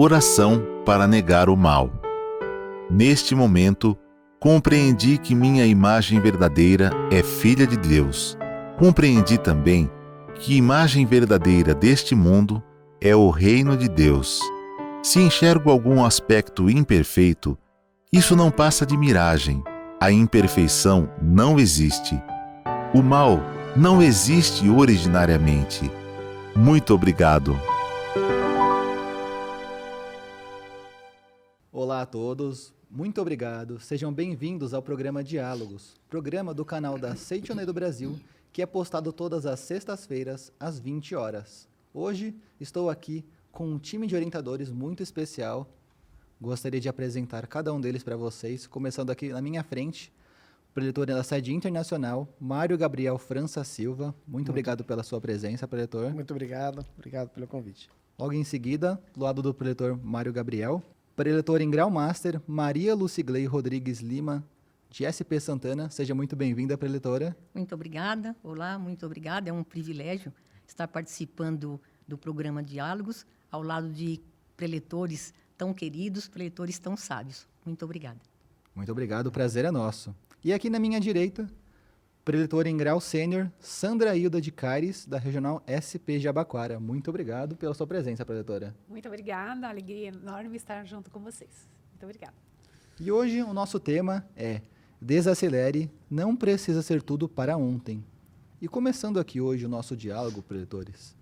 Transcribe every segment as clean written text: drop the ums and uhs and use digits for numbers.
Oração para negar o mal. Neste momento, compreendi que minha imagem verdadeira é filha de Deus. Compreendi também que imagem verdadeira deste mundo é o reino de Deus. Se enxergo algum aspecto imperfeito, isso não passa de miragem. A imperfeição não existe. O mal não existe originariamente. Muito obrigado. Olá a todos, muito obrigado. Sejam bem-vindos ao programa Diálogos, programa do canal da Seitonê do Brasil, que é postado todas as sextas-feiras, às 20 horas. Hoje estou aqui com um time de orientadores muito especial. Gostaria de apresentar cada um deles para vocês, começando aqui na minha frente, o preletor da sede internacional, Mário Gabriel França Silva. Muito obrigado pela sua presença, preletor. Muito obrigado pelo convite. Logo em seguida, do lado do preletor Mário Gabriel, preletor em grau master, Maria Lucigley Rodrigues Lima, de SP Santana. Seja muito bem-vinda, preletora. Muito obrigada. Olá, muito obrigada. É um privilégio estar participando do programa Diálogos, ao lado de preletores tão queridos, preletores tão sábios. Muito obrigada. Muito obrigado, o prazer é nosso. E aqui na minha direita, preletora em grau sênior, Sandra Hilda de Caires, da Regional SP Jabaquara. Muito obrigado pela sua presença, preletora. Muito obrigada, alegria enorme estar junto com vocês. Muito obrigada. E hoje o nosso tema é Desacelere, não precisa ser tudo para ontem. E começando aqui hoje o nosso diálogo, preletores,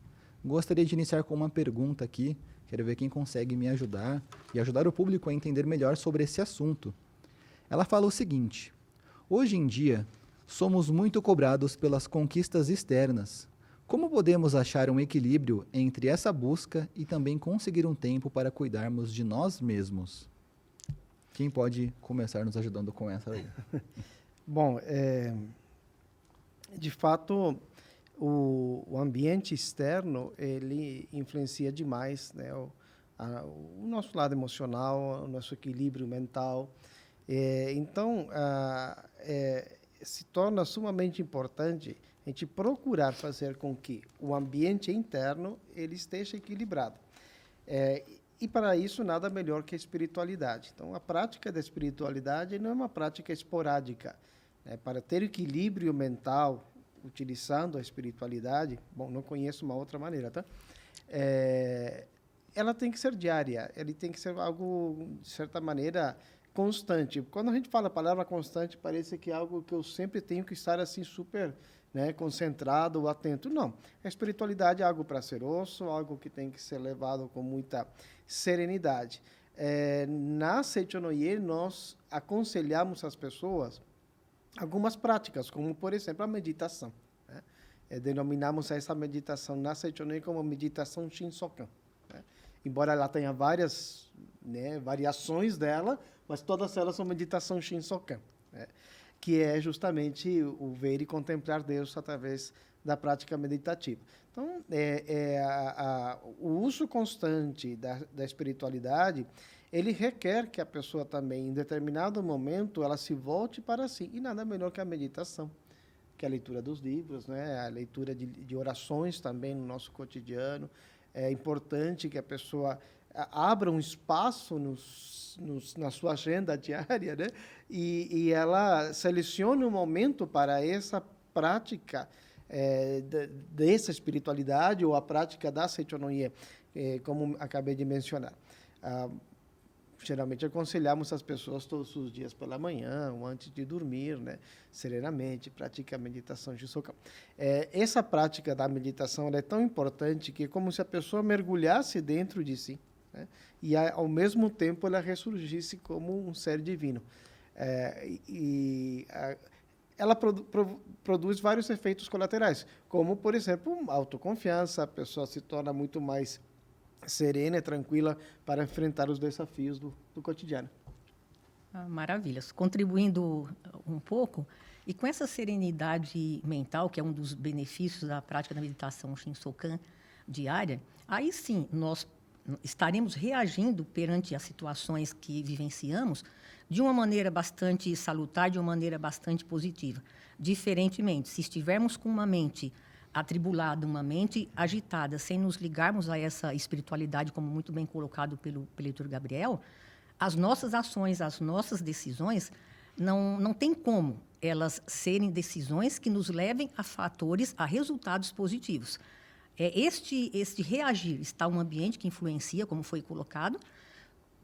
gostaria de iniciar com uma pergunta aqui. Quero ver quem consegue me ajudar e ajudar o público a entender melhor sobre esse assunto. Ela fala o seguinte: hoje em dia, somos muito cobrados pelas conquistas externas. Como podemos achar um equilíbrio entre essa busca e também conseguir um tempo para cuidarmos de nós mesmos? Quem pode começar nos ajudando com essa aí? Bom, de fato, o ambiente externo, ele influencia demais, né, o nosso lado emocional, o nosso equilíbrio mental. Então, se torna sumamente importante a gente procurar fazer com que o ambiente interno ele esteja equilibrado. E para isso, nada melhor que a espiritualidade. Então, a prática da espiritualidade não é uma prática esporádica. Para ter equilíbrio mental, utilizando a espiritualidade, bom, não conheço uma outra maneira, tá? Ela tem que ser diária, ele tem que ser algo, de certa maneira, constante. Quando a gente fala a palavra constante, parece que é algo que eu sempre tenho que estar assim super, né, concentrado ou atento. Não. A espiritualidade é algo prazeroso, algo que tem que ser levado com muita serenidade. Na Seichonoye, nós aconselhamos as pessoas algumas práticas, como, por exemplo, a meditação. Né? Denominamos essa meditação na Seichonoye como meditação Shinsokan. Né? Embora ela tenha várias, né, variações dela, mas todas elas são meditação Shinsokan, né? Que é justamente o ver e contemplar Deus através da prática meditativa. Então, o uso constante da espiritualidade, ele requer que a pessoa também, em determinado momento, ela se volte para si. E nada melhor que a meditação, que é a leitura dos livros, né? A leitura de orações também no nosso cotidiano. É importante que a pessoa abra um espaço na sua agenda diária, né? E ela selecione um momento para essa prática dessa espiritualidade ou a prática da Seichonoye, como acabei de mencionar. Geralmente aconselhamos as pessoas todos os dias pela manhã ou antes de dormir, né? Serenamente, pratica a meditação Shinsokan. Essa prática da meditação ela é tão importante que é como se a pessoa mergulhasse dentro de si, né? E, ao mesmo tempo, ela ressurgisse como um ser divino. Ela produz vários efeitos colaterais, como, por exemplo, autoconfiança, a pessoa se torna muito mais serena e tranquila para enfrentar os desafios do cotidiano. Maravilhas. Contribuindo um pouco, e com essa serenidade mental, que é um dos benefícios da prática da meditação Shinsokan diária, aí sim nós estaremos reagindo perante as situações que vivenciamos de uma maneira bastante salutar, de uma maneira bastante positiva. Diferentemente, se estivermos com uma mente atribulada, uma mente agitada, sem nos ligarmos a essa espiritualidade, como muito bem colocado pelo Heitor Gabriel, as nossas ações, as nossas decisões, não tem como elas serem decisões que nos levem a fatores, a resultados positivos. Este reagir está um ambiente que influencia, como foi colocado,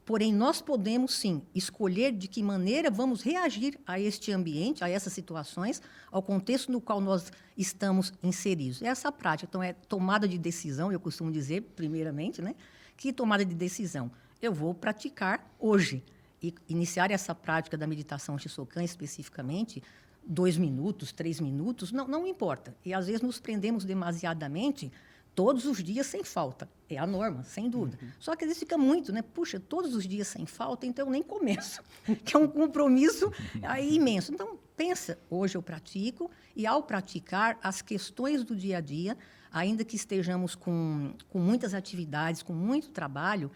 porém, nós podemos, sim, escolher de que maneira vamos reagir a este ambiente, a essas situações, ao contexto no qual nós estamos inseridos. Essa prática, então, é tomada de decisão, eu costumo dizer, primeiramente, né? Que tomada de decisão? Eu vou praticar hoje. E iniciar essa prática da meditação Shisokan, especificamente, 2 minutos, 3 minutos, não importa. E, às vezes, nos prendemos demasiadamente todos os dias sem falta. É a norma, sem dúvida. Só que às vezes fica muito, né? Puxa, todos os dias sem falta, então eu nem começo. Que é um compromisso aí imenso. Então, pensa, hoje eu pratico, e ao praticar, as questões do dia a dia, ainda que estejamos com muitas atividades, com muito trabalho,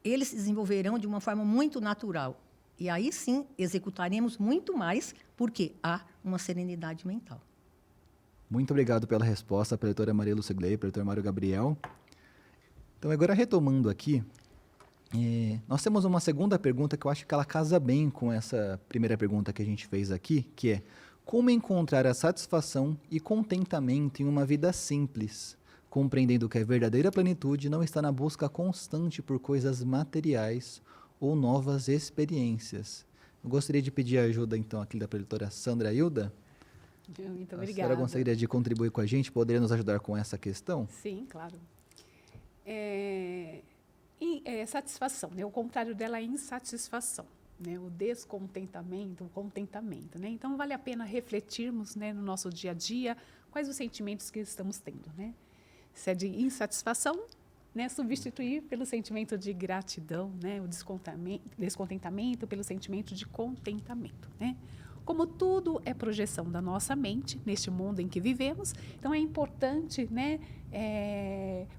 eles se desenvolverão de uma forma muito natural. E aí sim, executaremos muito mais, porque há uma serenidade mental. Muito obrigado pela resposta, para a doutora Maria Lúcia Gley, para o doutor Mário Gabriel. Então, agora retomando aqui, nós temos uma segunda pergunta que eu acho que ela casa bem com essa primeira pergunta que a gente fez aqui, que é: como encontrar a satisfação e contentamento em uma vida simples, compreendendo que a verdadeira plenitude não está na busca constante por coisas materiais ou novas experiências? Eu gostaria de pedir ajuda, então, aqui da doutora Sandra Hilda. Muito A obrigada. senhora gostaria de contribuir com a gente? Poderia nos ajudar com essa questão? Sim, claro. Satisfação, né? O contrário dela é insatisfação, né? O descontentamento, o contentamento, né? Então, vale a pena refletirmos, né, no nosso dia a dia quais os sentimentos que estamos tendo, né? Se é de insatisfação, né, substituir pelo sentimento de gratidão, né? O descontentamento pelo sentimento de contentamento, né? Como tudo é projeção da nossa mente neste mundo em que vivemos, então é importante, né,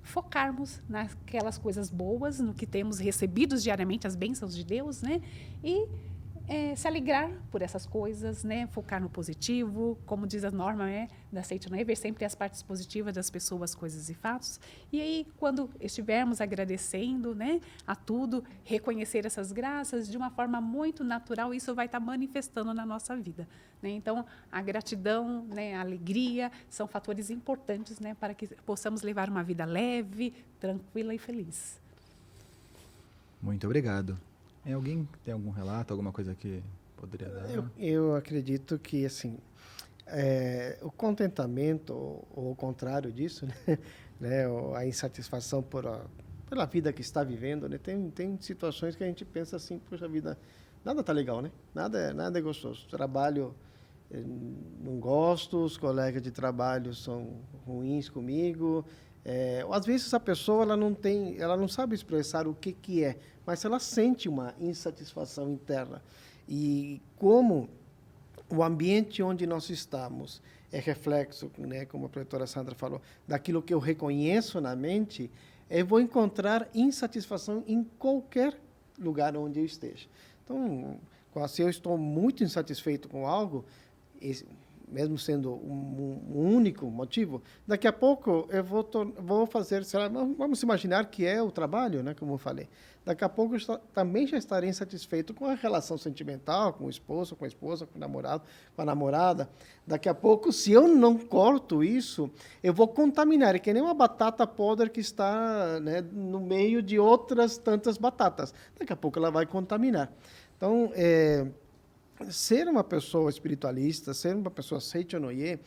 focarmos naquelas coisas boas, no que temos recebidos diariamente, as bênçãos de Deus, né, e se alegrar por essas coisas, né, focar no positivo, como diz a norma, da Seichonoye, ver sempre as partes positivas das pessoas, coisas e fatos. E aí, quando estivermos agradecendo, né, a tudo, reconhecer essas graças de uma forma muito natural, isso vai estar manifestando na nossa vida, né? Então, a gratidão, né, a alegria são fatores importantes, né, para que possamos levar uma vida leve, tranquila e feliz. Muito obrigado. Alguém tem algum relato, alguma coisa que poderia dar? Eu acredito que, assim, o contentamento, ou o contrário disso, né, a insatisfação pela vida que está vivendo, né, tem situações que a gente pensa assim, poxa vida, nada está legal, né? Nada é gostoso. Trabalho, não gosto, os colegas de trabalho são ruins comigo. Às vezes a pessoa ela não sabe expressar o que é, mas ela sente uma insatisfação interna. E como o ambiente onde nós estamos é reflexo, né, como a professora Sandra falou, daquilo que eu reconheço na mente, eu vou encontrar insatisfação em qualquer lugar onde eu esteja. Então, se eu estou muito insatisfeito com algo, mesmo sendo um único motivo, daqui a pouco eu vou fazer, vamos imaginar que é o trabalho, né, como eu falei. Daqui a pouco eu também já estarei insatisfeito com a relação sentimental, com o esposo, com a esposa, com o namorado, com a namorada. Daqui a pouco, se eu não corto isso, eu vou contaminar, é que nem uma batata podre que está, né, no meio de outras tantas batatas. Daqui a pouco ela vai contaminar. Então, ser uma pessoa espiritualista, ser uma pessoa Seichonoye,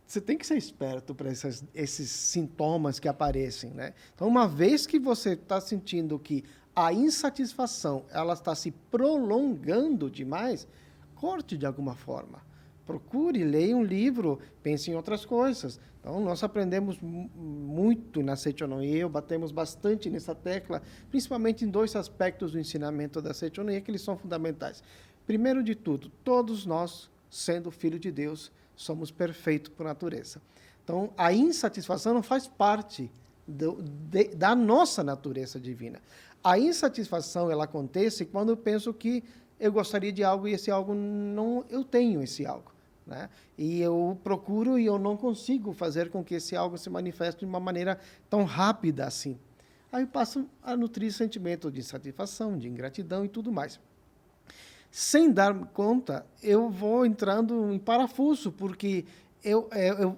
você tem que ser esperto para esses sintomas que aparecem, né? Então, uma vez que você está sentindo que a insatisfação ela está se prolongando demais, corte de alguma forma. Procure, leia um livro, pense em outras coisas. Então, nós aprendemos muito na Seichonoye, batemos bastante nessa tecla, principalmente em 2 aspectos do ensinamento da Seichonoye, que eles são fundamentais. Primeiro de tudo, todos nós, sendo filho de Deus, somos perfeitos por natureza. Então, a insatisfação não faz parte da nossa natureza divina. A insatisfação ela acontece quando eu penso que eu gostaria de algo e esse algo não, eu tenho esse algo. né? E eu procuro e eu não consigo fazer com que esse algo se manifeste de uma maneira tão rápida assim. Aí eu passo a nutrir sentimento de insatisfação, de ingratidão e tudo mais. Sem dar conta, eu vou entrando em parafuso, porque eu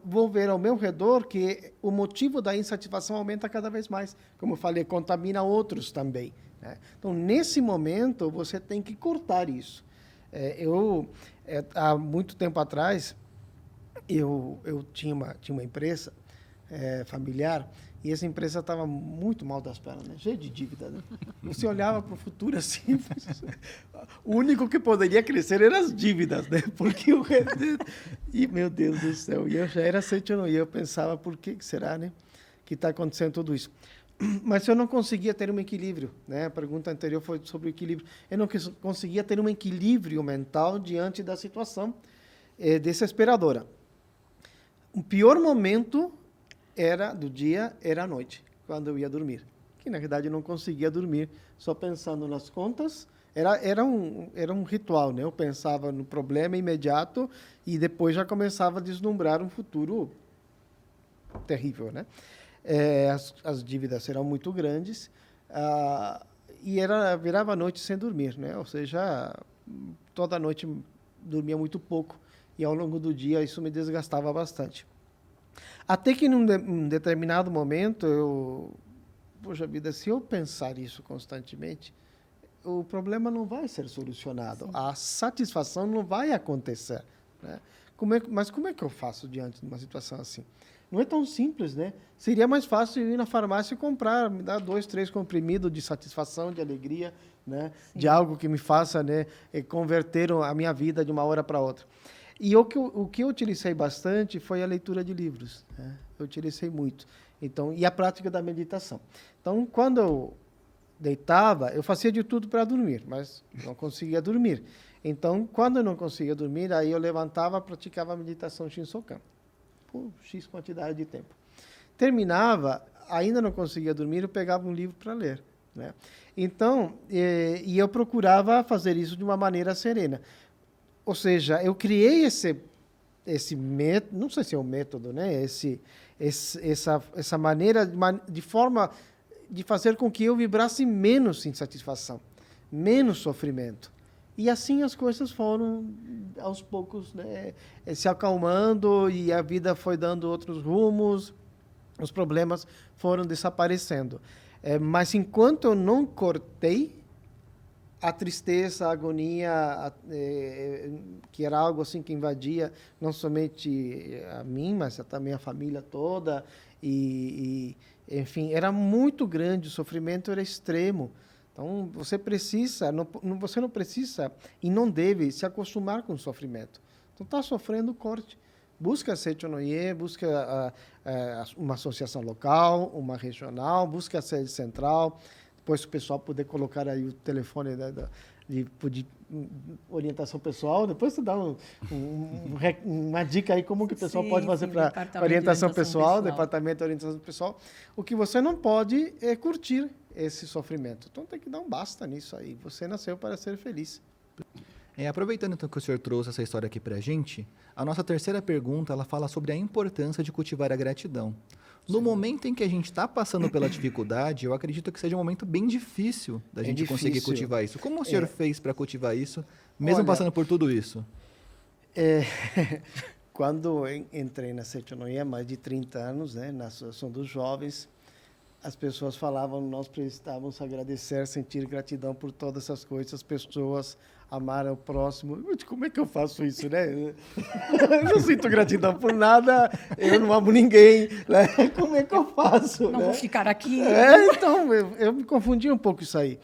vou ver ao meu redor que o motivo da insatisfação aumenta cada vez mais. Como eu falei, contamina outros também, né? Então, nesse momento, você tem que cortar isso. Há muito tempo atrás, eu tinha uma empresa familiar, e essa empresa estava muito mal das pernas, né? Cheia de dívida, né? Você olhava para o futuro assim, o único que poderia crescer eram as dívidas, né? Porque o resto... E, meu Deus do céu, e eu já era setiono, e eu pensava, por que será, né, que está acontecendo tudo isso? Mas eu não conseguia ter um equilíbrio, né? A pergunta anterior foi sobre o equilíbrio. Eu não conseguia ter um equilíbrio mental diante da situação desesperadora. O pior momento do dia era a noite, quando eu ia dormir. Que, na verdade, eu não conseguia dormir só pensando nas contas. Era um ritual, né? Eu pensava no problema imediato e depois já começava a deslumbrar um futuro terrível, né? As dívidas eram muito grandes e virava a noite sem dormir, né? Ou seja, toda noite dormia muito pouco e ao longo do dia isso me desgastava bastante. Até que num determinado momento poxa vida, se eu pensar isso constantemente, o problema não vai ser solucionado. Sim. A satisfação não vai acontecer, né? Mas como é que eu faço diante de uma situação assim? Não é tão simples, né? Seria mais fácil ir na farmácia e comprar, me dar 2, 3 comprimidos de satisfação, de alegria, né? De algo que me faça, né, converter a minha vida de uma hora para outra. E o que eu utilizei bastante foi a leitura de livros, né? Eu utilizei muito. Então, e a prática da meditação. Então, quando eu deitava, eu fazia de tudo para dormir, mas não conseguia dormir. Então, quando eu não conseguia dormir, aí eu levantava e praticava a meditação Shinsokan por X quantidade de tempo. Terminava, ainda não conseguia dormir, eu pegava um livro para ler, né? Então, e eu procurava fazer isso de uma maneira serena. Ou seja, eu criei esse método, não sei se é um método, né? Essa maneira de forma de fazer com que eu vibrasse menos insatisfação, menos sofrimento. E assim as coisas foram, aos poucos, né, se acalmando e a vida foi dando outros rumos, os problemas foram desaparecendo. Mas enquanto eu não cortei, a tristeza, a agonia, que era algo assim que invadia não somente a mim, mas também a família toda, enfim, era muito grande, o sofrimento era extremo. Então, você não precisa e não deve se acostumar com o sofrimento. Então, está sofrendo, corte. Busca a Seichonoye, busca uma associação local, uma regional, busca a sede central. Depois o pessoal poder colocar aí o telefone de orientação pessoal. Depois você dá uma dica aí como que o pessoal pode fazer para orientação pessoal, departamento de orientação pessoal. O que você não pode é curtir esse sofrimento. Então tem que dar um basta nisso aí. Você nasceu para ser feliz. Aproveitando então que o senhor trouxe essa história aqui para a gente, a nossa terceira pergunta ela fala sobre a importância de cultivar a gratidão. No momento em que a gente está passando pela dificuldade, eu acredito que seja um momento bem difícil da gente conseguir cultivar isso. Como o senhor fez para cultivar isso, mesmo passando por tudo isso? Quando entrei na Seichonoye há mais de 30 anos, né, na Associação dos Jovens, as pessoas falavam, nós precisávamos agradecer, sentir gratidão por todas essas coisas, as pessoas amar ao próximo. Como é que eu faço isso, né? Eu não sinto gratidão por nada, eu não amo ninguém, né? Como é que eu faço? Não, né? Vou ficar aqui. Então, eu me confundi um pouco isso aí.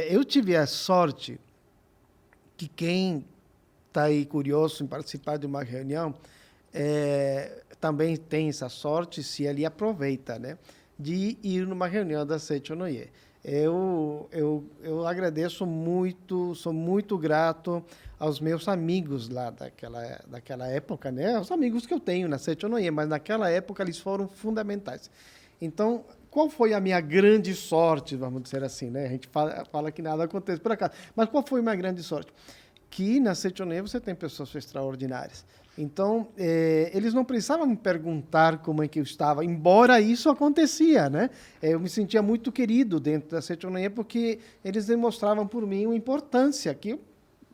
Eu tive a sorte que quem está aí curioso em participar de uma reunião também tem essa sorte, se ele aproveita, né, de ir numa reunião da Seichonoye. Eu agradeço muito, sou muito grato aos meus amigos lá daquela época, né? Os amigos que eu tenho na Seichonoye, mas naquela época eles foram fundamentais. Então, qual foi a minha grande sorte, vamos dizer assim, né? A gente fala que nada acontece por acaso, mas qual foi a minha grande sorte? que na Seitonoye você tem pessoas extraordinárias. Então, eles não precisavam me perguntar como é que eu estava, embora isso acontecia, né? Eu me sentia muito querido dentro da Seitonoye porque eles demonstravam por mim uma importância que eu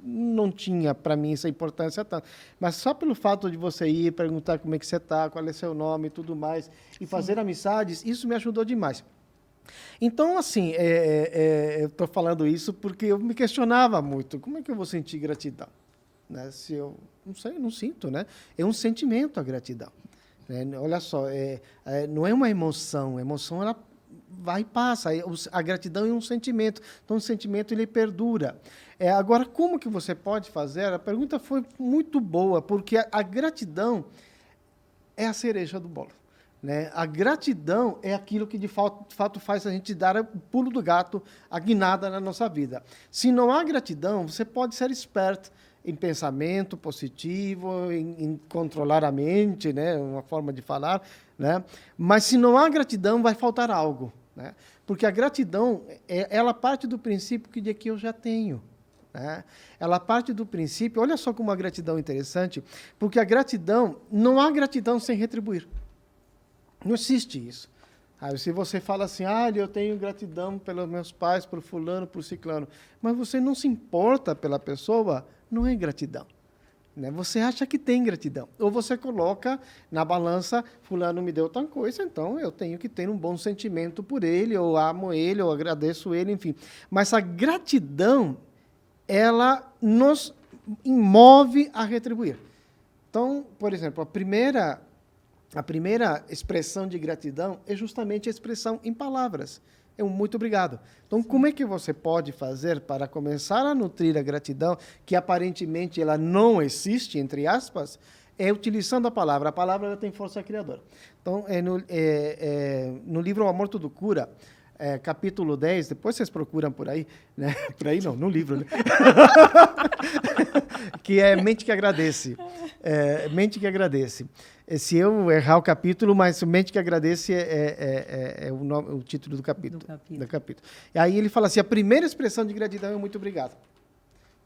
não tinha para mim essa importância tanto. Mas só pelo fato de você ir perguntar como é que você está, qual é seu nome e tudo mais, e fazer amizades, isso me ajudou demais. Então, assim, eu estou falando isso porque eu me questionava muito. Como é que eu vou sentir gratidão? Né? Se eu não sei, eu não sinto, né? É um sentimento a gratidão. Né? Olha só, não é uma emoção. A emoção ela vai e passa. A gratidão é um sentimento. Então, o sentimento ele perdura. Agora, como que você pode fazer? A pergunta foi muito boa, porque a gratidão é a cereja do bolo. Né? A gratidão é aquilo que, de fato, faz a gente dar o pulo do gato, a guinada na nossa vida. Se não há gratidão, você pode ser esperto em pensamento positivo, em controlar a mente, né? Uma forma de falar. Né? Mas, se não há gratidão, vai faltar algo. Né? Porque a gratidão, ela parte do princípio de que eu já tenho. Né? Ela parte do princípio, olha só como a gratidão é interessante, porque a gratidão, não há gratidão sem retribuir. Não existe isso. Se você fala assim, eu tenho gratidão pelos meus pais, por fulano, por ciclano, mas você não se importa pela pessoa, não é gratidão. Né? Você acha que tem gratidão. Ou você coloca na balança, fulano me deu tal coisa, então eu tenho que ter um bom sentimento por ele, ou amo ele, ou agradeço ele, enfim. Mas a gratidão, ela nos move a retribuir. Então, por exemplo, a primeira expressão de gratidão é justamente a expressão em palavras. É um muito obrigado. Então, como é que você pode fazer para começar a nutrir a gratidão, que aparentemente ela não existe, entre aspas, utilizando a palavra. A palavra ela tem força criadora. Então, no livro O Amor Tudo Cura, capítulo 10, depois vocês procuram por aí, né? Por aí não, no livro, né? Que é Mente que Agradece. Mente que Agradece. Se eu errar o capítulo, mas Mente que Agradece é o título do capítulo. E aí ele fala assim, a primeira expressão de gratidão é muito obrigado.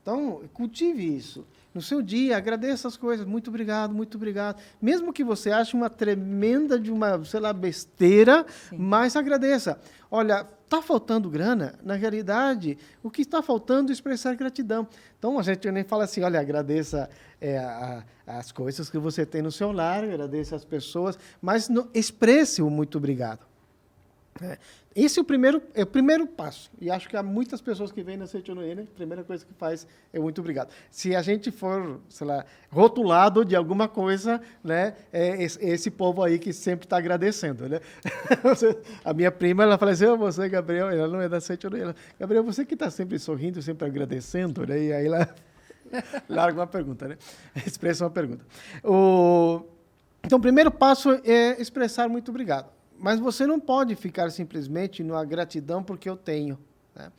Então, cultive isso. No seu dia, agradeça as coisas. Muito obrigado, muito obrigado. Mesmo que você ache uma tremenda de uma, besteira, sim, mas agradeça. Olha, está faltando grana? Na realidade, o que está faltando é expressar gratidão. Então, a gente nem fala assim, olha, agradeça as coisas que você tem no seu lar, agradeça as pessoas, mas expresse o muito obrigado. Esse é o primeiro passo. E acho que há muitas pessoas que vêm na Seitonoye, né? A primeira coisa que faz é muito obrigado. Se a gente for, rotulado de alguma coisa, né? Esse povo aí que sempre está agradecendo, né? A minha prima, ela fala assim, você, Gabriel, ela não é da Seitonoye. Gabriel, você que está sempre sorrindo, sempre agradecendo, né? E aí ela larga uma pergunta, né? Expressa uma pergunta. Então, o primeiro passo é expressar muito obrigado. Mas você não pode ficar simplesmente numa gratidão porque eu tenho. Né?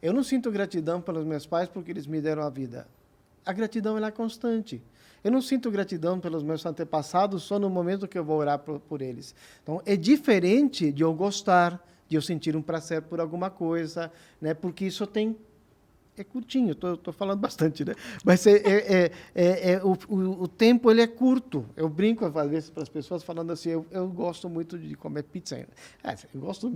Eu não sinto gratidão pelos meus pais porque eles me deram a vida. A gratidão ela é constante. Eu não sinto gratidão pelos meus antepassados só no momento que eu vou orar por eles. Então, é diferente de eu gostar, de eu sentir um prazer por alguma coisa, né? Porque isso é curtinho, estou falando bastante, né? Mas o tempo ele é curto. Eu brinco às vezes para as pessoas falando assim, eu gosto muito de comer pizza ainda. Eu gosto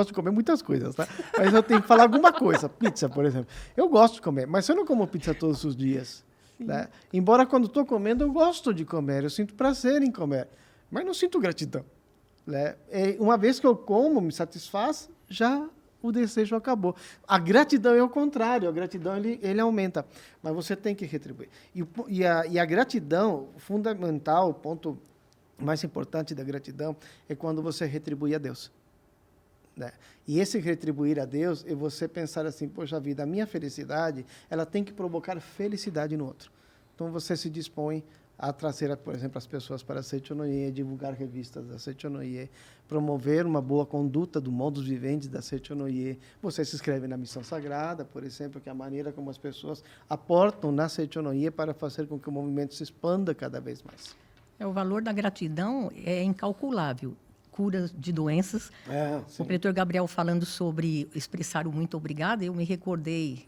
de comer muitas coisas, tá? Mas eu tenho que falar alguma coisa. Pizza, por exemplo. Eu gosto de comer, mas eu não como pizza todos os dias. Né? Embora quando estou comendo, eu gosto de comer, eu sinto prazer em comer, mas não sinto gratidão. Né? Uma vez que eu como, me satisfaz, já o desejo acabou. A gratidão é o contrário, a gratidão ele aumenta, mas você tem que retribuir. E a gratidão, fundamental, o ponto mais importante da gratidão, é quando você retribui a Deus. Né? E esse retribuir a Deus é você pensar assim, poxa vida, a minha felicidade, ela tem que provocar felicidade no outro. Então você se dispõe a trazer, por exemplo, as pessoas para a Seitonoye, divulgar revistas da Seitonoye, promover uma boa conduta do modus vivendi da Seitonoye. Você se inscreve na Missão Sagrada, por exemplo, que é a maneira como as pessoas aportam na Seitonoye para fazer com que o movimento se expanda cada vez mais. O valor da gratidão é incalculável. Cura de doenças. O pretor Gabriel falando sobre expressar o muito obrigado, eu me recordei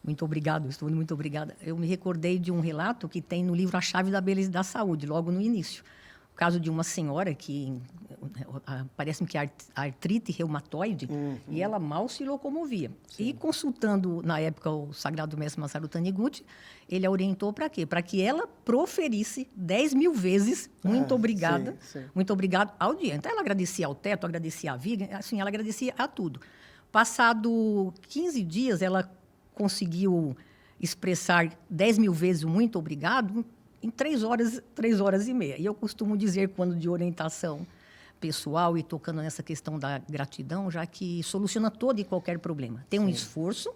Muito obrigado, estou muito obrigada. Eu me recordei de um relato que tem no livro A Chave da Beleza e da Saúde, logo no início. O caso de uma senhora que parece-me que artrite reumatoide, e ela mal se locomovia. Sim. E consultando, na época, o Sagrado Mestre Masaru Taniguchi, ele a orientou para quê? Para que ela proferisse 10.000 vezes muito obrigada, sim. Muito obrigado ao dia. Então, ela agradecia ao teto, agradecia à viga, assim, ela agradecia a tudo. Passado 15 dias, ela conseguiu expressar 10.000 vezes o muito obrigado em 3 horas e meia. E eu costumo dizer, quando de orientação pessoal e tocando nessa questão da gratidão, já que soluciona todo e qualquer problema. Tem um esforço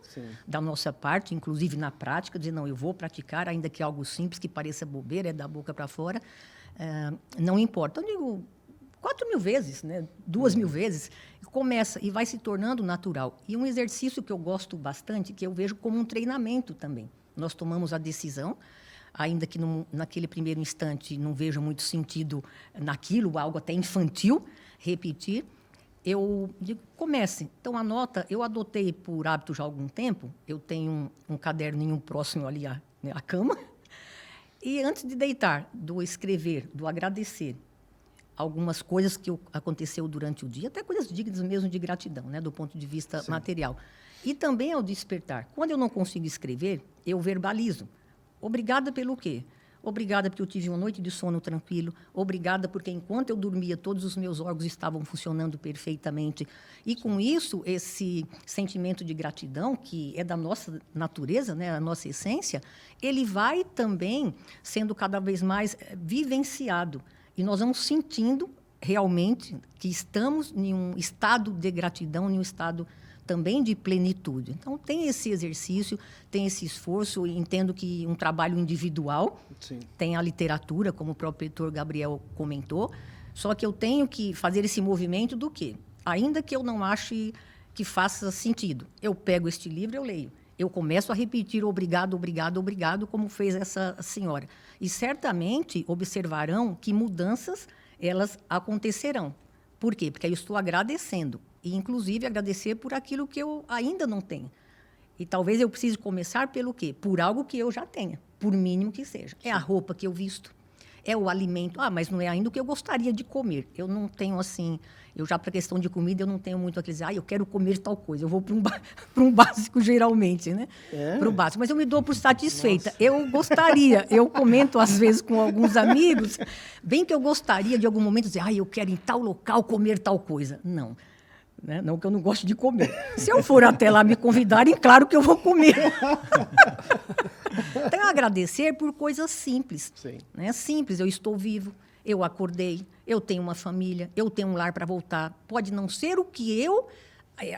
da nossa parte, inclusive na prática, dizer, não, eu vou praticar, ainda que algo simples, que pareça bobeira, é da boca para fora, não importa. Eu digo 4.000 vezes, né? 2.000 vezes, começa e vai se tornando natural. E um exercício que eu gosto bastante, que eu vejo como um treinamento também. Nós tomamos a decisão, ainda que naquele primeiro instante não veja muito sentido naquilo, algo até infantil, repetir, eu digo, comece. Então, anota, eu adotei por hábito já há algum tempo, eu tenho um caderninho próximo ali à cama, e antes de deitar, do escrever, do agradecer, algumas coisas que aconteceu durante o dia, até coisas dignas mesmo de gratidão, né, do ponto de vista material. E também ao despertar. Quando eu não consigo escrever, eu verbalizo. Obrigada pelo quê? Obrigada porque eu tive uma noite de sono tranquilo. Obrigada porque, enquanto eu dormia, todos os meus órgãos estavam funcionando perfeitamente. E, com isso, esse sentimento de gratidão, que é da nossa natureza, né, a nossa essência, ele vai também sendo cada vez mais vivenciado. E nós vamos sentindo realmente que estamos em um estado de gratidão, em um estado também de plenitude. Então, tem esse exercício, tem esse esforço, e entendo que um trabalho individual, tem a literatura, como o próprio Heitor Gabriel comentou, só que eu tenho que fazer esse movimento do quê? Ainda que eu não ache que faça sentido, eu pego este livro e eu leio. Eu começo a repetir obrigado, obrigado, obrigado, como fez essa senhora. E certamente observarão que mudanças elas acontecerão. Por quê? Porque eu estou agradecendo. E, inclusive, agradecer por aquilo que eu ainda não tenho. E talvez eu precise começar pelo quê? Por algo que eu já tenha, por mínimo que seja. É a roupa que eu visto, é o alimento. Ah, mas não é ainda o que eu gostaria de comer. Eu não tenho, assim... Eu já, para a questão de comida, eu não tenho muito aqueles... eu quero comer tal coisa. Eu vou para um básico, geralmente, né? Para o básico. Mas eu me dou por satisfeita. Nossa. Eu gostaria, eu comento, às vezes, com alguns amigos, bem que eu gostaria, de algum momento, dizer, eu quero em tal local comer tal coisa. Não. Né? Não que eu não gosto de comer. Se eu for até lá me convidarem, claro que eu vou comer. Então, agradecer por coisas simples. Né? Simples, eu estou vivo, eu acordei, eu tenho uma família, eu tenho um lar para voltar. Pode não ser o que eu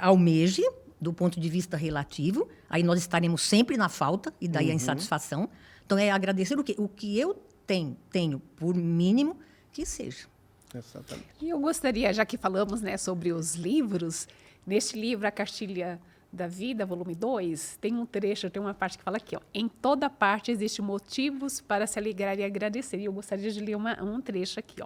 almeje, do ponto de vista relativo, aí nós estaremos sempre na falta, e daí a insatisfação. Então, é agradecer o quê? O que eu tenho, por mínimo que seja. Exatamente. E eu gostaria, já que falamos, né, sobre os livros, neste livro, A Cartilha da Vida, volume 2, tem um trecho, tem uma parte que fala aqui, em toda parte existem motivos para se alegrar e agradecer. E eu gostaria de ler um trecho aqui,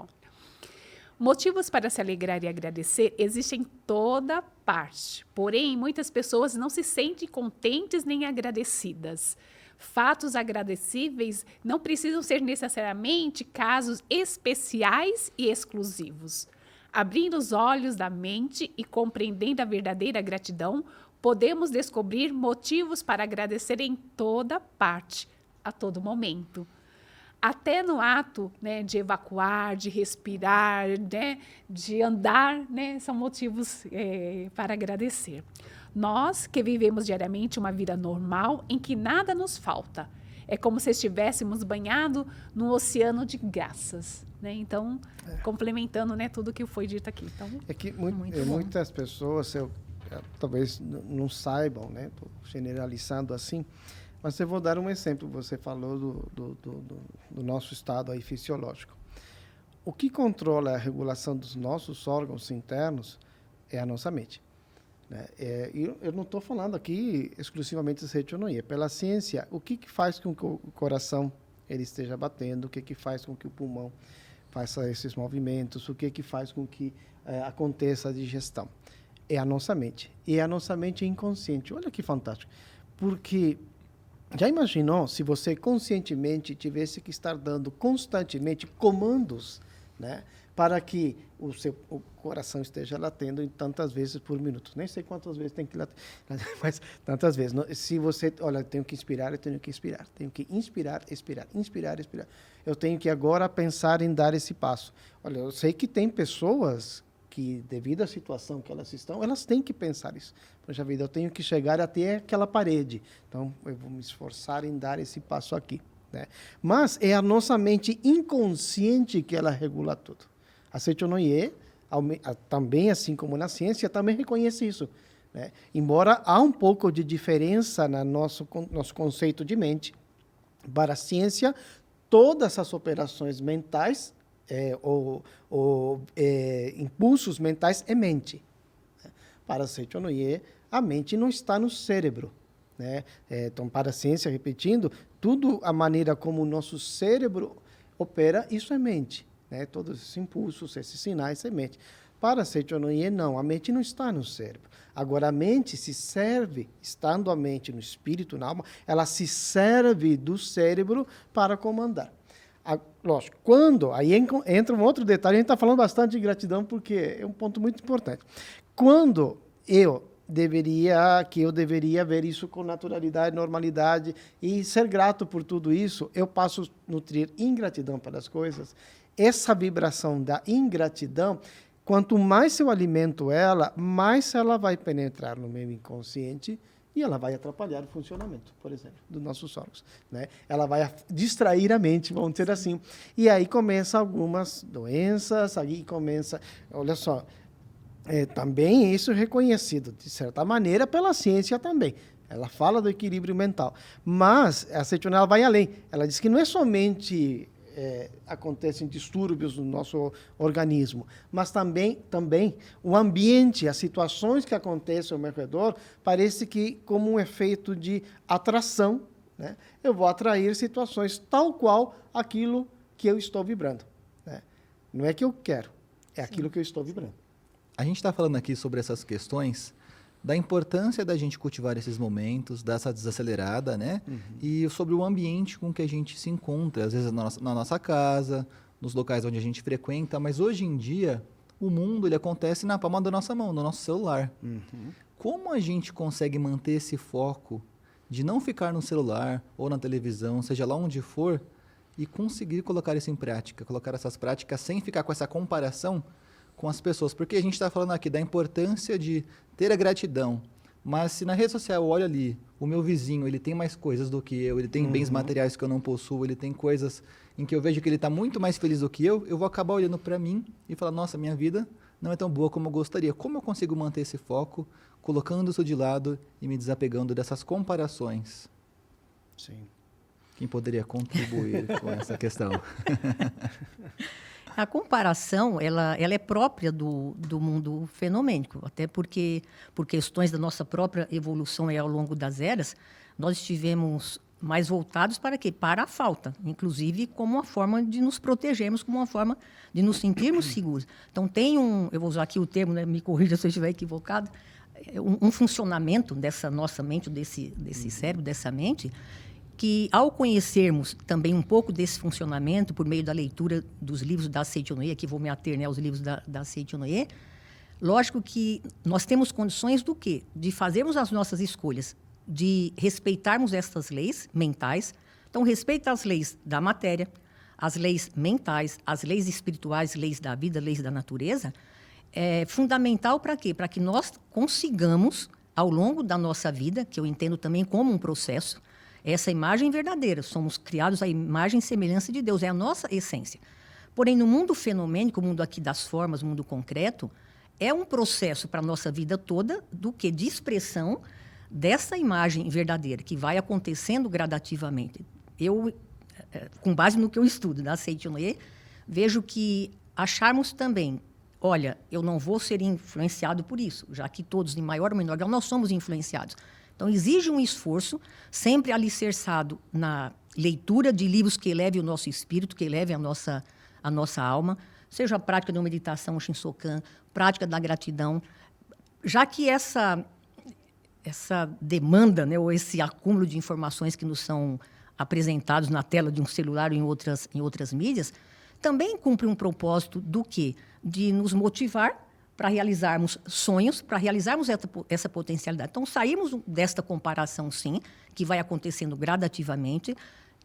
Motivos para se alegrar e agradecer existem em toda parte. Porém, muitas pessoas não se sentem contentes nem agradecidas. Fatos agradecíveis não precisam ser necessariamente casos especiais e exclusivos. Abrindo os olhos da mente e compreendendo a verdadeira gratidão, podemos descobrir motivos para agradecer em toda parte, a todo momento. Até no ato, né, de evacuar, de respirar, né, de andar, né, são motivos para agradecer. Nós, que vivemos diariamente uma vida normal em que nada nos falta, é como se estivéssemos banhados num oceano de graças. Né? Então, complementando, né, tudo que foi dito aqui. Então, é que muitas pessoas talvez não saibam, né, generalizando assim, mas eu vou dar um exemplo. Você falou do nosso estado aí fisiológico. O que controla a regulação dos nossos órgãos internos é a nossa mente. Eu não estou falando aqui exclusivamente de reitonomia. Pela ciência, o que faz com que o coração ele esteja batendo, o que faz com que o pulmão faça esses movimentos, o que faz com que aconteça a digestão? É a nossa mente. E a nossa mente é inconsciente. Olha que fantástico. Porque Já imaginou se você conscientemente tivesse que estar dando constantemente comandos, né, para que o coração esteja latendo em tantas vezes por minuto? Nem sei quantas vezes tem que later, mas tantas vezes. Se você, olha, eu tenho que inspirar, tenho que inspirar, expirar. Eu tenho que agora pensar em dar esse passo. Olha, eu sei que tem pessoas que, devido à situação que elas estão, elas têm que pensar isso. Poxa vida, eu tenho que chegar até aquela parede. Então, eu vou me esforçar em dar esse passo aqui, né? Mas é a nossa mente inconsciente que ela regula tudo. A Seichonoye, também, assim como na ciência, também reconhece isso, né? Embora há um pouco de diferença no nosso conceito de mente, para a ciência, todas as operações mentais impulsos mentais é mente. Para a Seichonoye, a mente não está no cérebro, né? Então, para a ciência, repetindo, tudo a maneira como o nosso cérebro opera, isso é mente, né? Todos esses impulsos, esses sinais, é mente. Para a Seichonoye, não, a mente não está no cérebro. Agora, a mente se serve, estando a mente no espírito, na alma, ela se serve do cérebro para comandar. Lógico, aí entra um outro detalhe, a gente está falando bastante de gratidão porque é um ponto muito importante. Quando eu deveria ver isso com naturalidade, normalidade e ser grato por tudo isso, eu passo a nutrir ingratidão pelas coisas. Essa vibração da ingratidão, quanto mais eu alimento ela, mais ela vai penetrar no meu inconsciente e ela vai atrapalhar o funcionamento, por exemplo, dos nossos órgãos, né? Ela vai distrair a mente, vamos dizer assim. E aí começam algumas doenças, aí começa, olha só, também isso é reconhecido, de certa maneira, pela ciência também. Ela fala do equilíbrio mental. Mas a Seichonoye vai além. Ela diz que não é somente acontecem distúrbios no nosso organismo, mas também o ambiente, as situações que acontecem ao meu redor, parece que como um efeito de atração, né, eu vou atrair situações tal qual aquilo que eu estou vibrando, né? Não é que eu quero, é aquilo que eu estou vibrando. A gente está falando aqui sobre essas questões da importância da gente cultivar esses momentos, dessa desacelerada, né? Uhum. E sobre o ambiente com que a gente se encontra, às vezes na nossa casa, nos locais onde a gente frequenta, mas hoje em dia o mundo ele acontece na palma da nossa mão, no nosso celular. Uhum. Como a gente consegue manter esse foco de não ficar no celular ou na televisão, seja lá onde for, e conseguir colocar isso em prática, colocar essas práticas sem ficar com essa comparação com as pessoas? Porque a gente está falando aqui da importância de ter a gratidão, mas se na rede social eu olho ali, o meu vizinho, ele tem mais coisas do que eu, ele tem bens materiais que eu não possuo, ele tem coisas em que eu vejo que ele está muito mais feliz do que eu vou acabar olhando para mim e falar, nossa, minha vida não é tão boa como eu gostaria. Como eu consigo manter esse foco, colocando isso de lado e me desapegando dessas comparações? Sim. Quem poderia contribuir com essa questão? A comparação, ela é própria do mundo fenomênico, até porque, por questões da nossa própria evolução ao longo das eras, nós estivemos mais voltados para quê? Para a falta, inclusive como uma forma de nos protegermos, como uma forma de nos sentirmos seguros. Então, eu vou usar aqui o termo, né, me corrija se eu estiver equivocado, um funcionamento dessa nossa mente, desse cérebro, dessa mente, que, ao conhecermos também um pouco desse funcionamento por meio da leitura dos livros da Seichonoye, aqui vou me ater, né, aos livros da Seichonoye, lógico que nós temos condições do quê? De fazermos as nossas escolhas, de respeitarmos essas leis mentais. Então, respeito às leis da matéria, as leis mentais, as leis espirituais, leis da vida, leis da natureza, é fundamental para quê? Para que nós consigamos, ao longo da nossa vida, que eu entendo também como um processo, essa imagem verdadeira, somos criados à imagem e semelhança de Deus, é a nossa essência. Porém, no mundo fenomênico, o mundo aqui das formas, o mundo concreto, é um processo para a nossa vida toda de expressão dessa imagem verdadeira, que vai acontecendo gradativamente. Eu, com base no que eu estudo da Seichonoye, vejo que acharmos também, olha, eu não vou ser influenciado por isso, já que todos, em maior ou menor grau, nós somos influenciados. Então, exige um esforço, sempre alicerçado na leitura de livros que elevem o nosso espírito, que elevem a nossa alma, seja a prática de uma meditação Shinsokan, prática da gratidão, já que essa essa demanda, né, ou esse acúmulo de informações que nos são apresentados na tela de um celular ou em outras mídias, também cumpre um propósito do quê? De nos motivar para realizarmos sonhos, para realizarmos essa potencialidade. Então, saímos desta comparação, sim, que vai acontecendo gradativamente,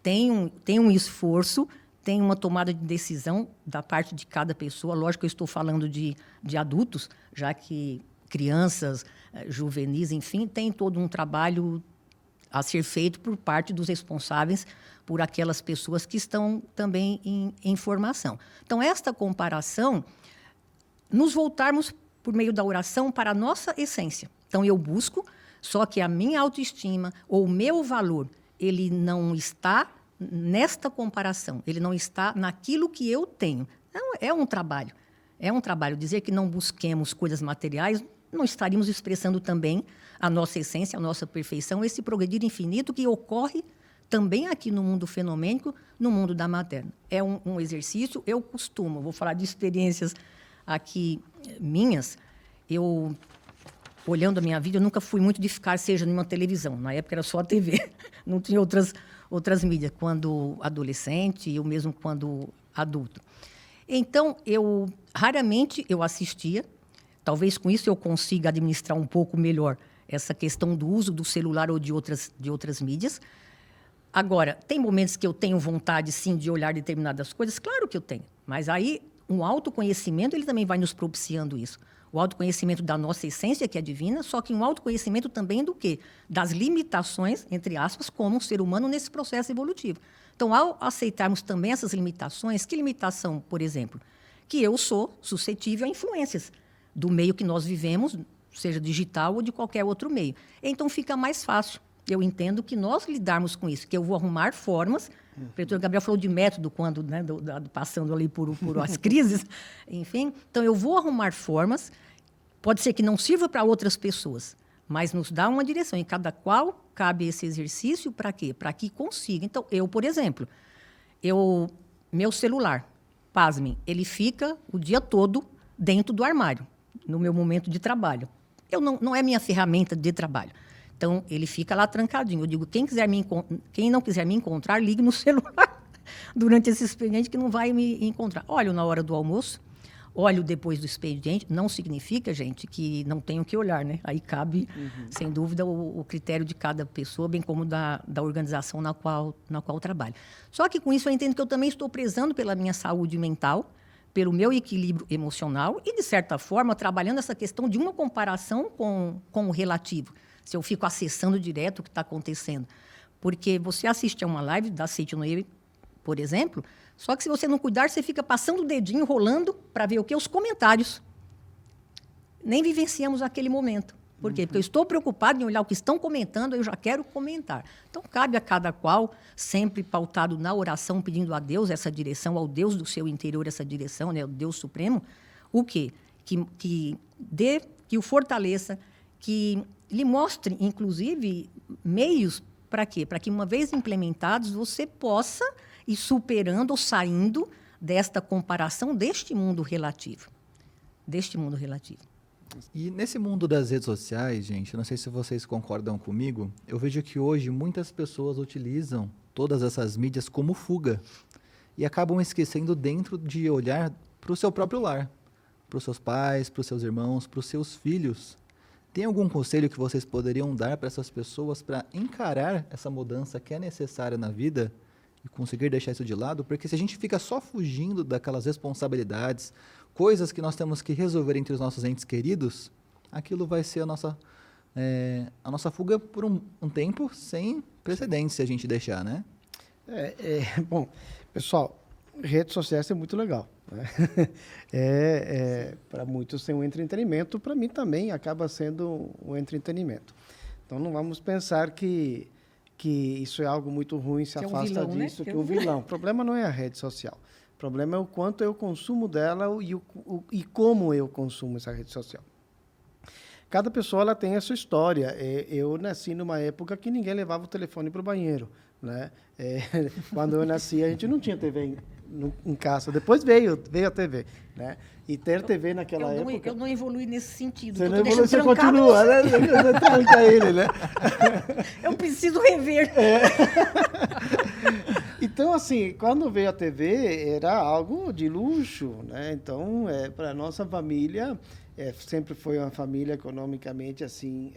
tem um esforço, tem uma tomada de decisão da parte de cada pessoa. Lógico que eu estou falando de adultos, já que crianças, juvenis, enfim, tem todo um trabalho a ser feito por parte dos responsáveis por aquelas pessoas que estão também em formação. Então, esta comparação, nos voltarmos por meio da oração para a nossa essência. Então, eu busco, só que a minha autoestima ou o meu valor, ele não está nesta comparação, ele não está naquilo que eu tenho. Então, é um trabalho. É um trabalho. Dizer que não busquemos coisas materiais, não estaríamos expressando também a nossa essência, a nossa perfeição, esse progredir infinito que ocorre também aqui no mundo fenomênico, no mundo da matéria. É um exercício, eu costumo, vou falar de experiências aqui minhas, eu, olhando a minha vida, eu nunca fui muito de ficar, seja numa televisão, na época era só a TV, não tinha outras mídias, quando adolescente, eu mesmo quando adulto. Então, raramente eu assistia, talvez com isso eu consiga administrar um pouco melhor essa questão do uso do celular ou de outras mídias. Agora, tem momentos que eu tenho vontade, sim, de olhar determinadas coisas? Claro que eu tenho, mas aí um autoconhecimento ele também vai nos propiciando isso. O autoconhecimento da nossa essência, que é divina, só que um autoconhecimento também do quê? Das limitações, entre aspas, como um ser humano nesse processo evolutivo. Então, ao aceitarmos também essas limitações, que limitação, por exemplo? Que eu sou suscetível a influências do meio que nós vivemos, seja digital ou de qualquer outro meio. Então, fica mais fácil. Eu entendo que nós lidarmos com isso, que eu vou arrumar formas. O professor Gabriel falou de método, quando, né, passando ali por as crises. Enfim, então, eu vou arrumar formas. Pode ser que não sirva para outras pessoas, mas nos dá uma direção. Em cada qual cabe esse exercício para quê? Para que consiga. Então, eu, por exemplo, meu celular, pasmem, ele fica o dia todo dentro do armário, no meu momento de trabalho. Não é minha ferramenta de trabalho. Então, ele fica lá trancadinho. Eu digo, quem não quiser me encontrar, ligue no celular durante esse expediente que não vai me encontrar. Olho na hora do almoço, olho depois do expediente. Não significa, gente, que não tenho que olhar, né? Aí cabe, sem dúvida, o critério de cada pessoa, bem como da organização na qual trabalho. Só que, com isso, eu entendo que eu também estou prezando pela minha saúde mental, pelo meu equilíbrio emocional e, de certa forma, trabalhando essa questão de uma comparação com o relativo. Se eu fico acessando direto o que está acontecendo. Porque você assiste a uma live da Seite Noe, por exemplo, só que se você não cuidar, você fica passando o dedinho, rolando, para ver o quê? Os comentários. Nem vivenciamos aquele momento. Por quê? Porque eu estou preocupado em olhar o que estão comentando, eu já quero comentar. Então, cabe a cada qual, sempre pautado na oração, pedindo a Deus essa direção, ao Deus do seu interior essa direção, né, o Deus Supremo, o quê? Que o fortaleça, que lhe mostre, inclusive, meios para quê? Para que, uma vez implementados, você possa ir superando ou saindo desta comparação deste mundo relativo. E nesse mundo das redes sociais, gente, não sei se vocês concordam comigo, eu vejo que hoje muitas pessoas utilizam todas essas mídias como fuga e acabam esquecendo dentro de olhar para o seu próprio lar, para os seus pais, para os seus irmãos, para os seus filhos. Tem algum conselho que vocês poderiam dar para essas pessoas para encarar essa mudança que é necessária na vida e conseguir deixar isso de lado? Porque se a gente fica só fugindo daquelas responsabilidades, coisas que nós temos que resolver entre os nossos entes queridos, aquilo vai ser a nossa fuga por um tempo sem precedentes, se a gente deixar, né? Bom, pessoal, redes sociais é muito legal, né? Para muitos tem um entretenimento, para mim também acaba sendo um entretenimento. Então não vamos pensar que isso é algo muito ruim, se afasta vilão, disso, né? que o vilão. O problema não é a rede social. O problema é o quanto eu consumo dela e como eu consumo essa rede social. Cada pessoa ela tem a sua história. Eu nasci numa época que ninguém levava o telefone para o banheiro, né? Quando eu nasci, a gente não tinha TV em casa. Depois veio a TV, né? E ter TV naquela eu época... Eu não evolui nesse sentido. Você eu não tô evolui, deixando você trancado continua, né? Você tranca ele, né? Eu preciso rever. Então, assim, quando veio a TV, era algo de luxo, né? Então, para a nossa família, sempre foi uma família economicamente, assim,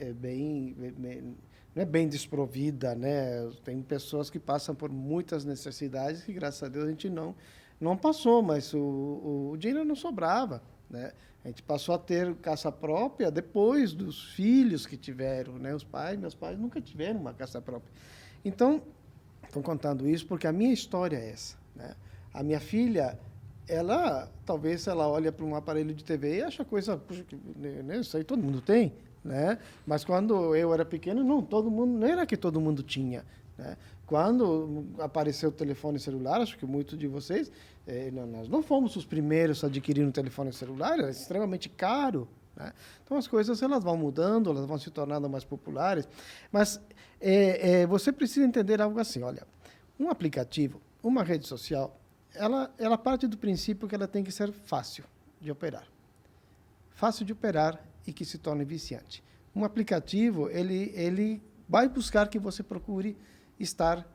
não é bem desprovida, né? Tem pessoas que passam por muitas necessidades que, graças a Deus, a gente não passou, mas o dinheiro não sobrava, né? A gente passou a ter casa própria depois dos filhos que tiveram, né? Meus pais nunca tiveram uma casa própria. Então, estou contando isso porque a minha história é essa, né? A minha filha, talvez ela olha para um aparelho de TV e acha coisa, puxa, né? Isso aí todo mundo tem, né? Mas quando eu era pequeno, não era que todo mundo tinha, né? Quando apareceu o telefone celular, acho que muitos de vocês, nós não fomos os primeiros a adquirir um telefone celular, era extremamente caro, né? Então as coisas elas vão mudando, elas vão se tornando mais populares, mas você precisa entender algo assim, olha, um aplicativo, uma rede social, ela parte do princípio que ela tem que ser fácil de operar e que se torne viciante. Um aplicativo, ele vai buscar que você procure estar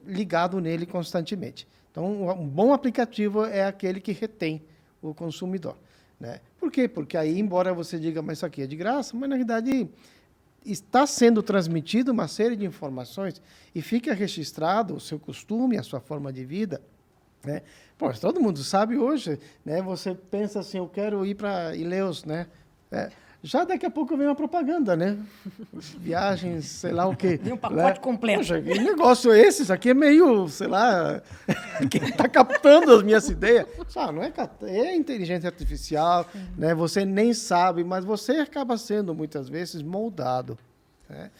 ligado nele constantemente. Então, um bom aplicativo é aquele que retém o consumidor, né? Por quê? Porque aí, embora você diga, mas isso aqui é de graça, mas na realidade está sendo transmitido uma série de informações e fica registrado o seu costume, a sua forma de vida, né? Pô, todo mundo sabe hoje, né? Você pensa assim, eu quero ir para Ilhéus, né? Já daqui a pouco vem uma propaganda, né? Viagens, sei lá o quê. Vem um pacote completo. Poxa, que negócio é esse? Isso aqui é meio, sei lá, quem está captando as minhas ideias? Não é inteligência artificial, né? Você nem sabe, mas você acaba sendo, muitas vezes, moldado, né?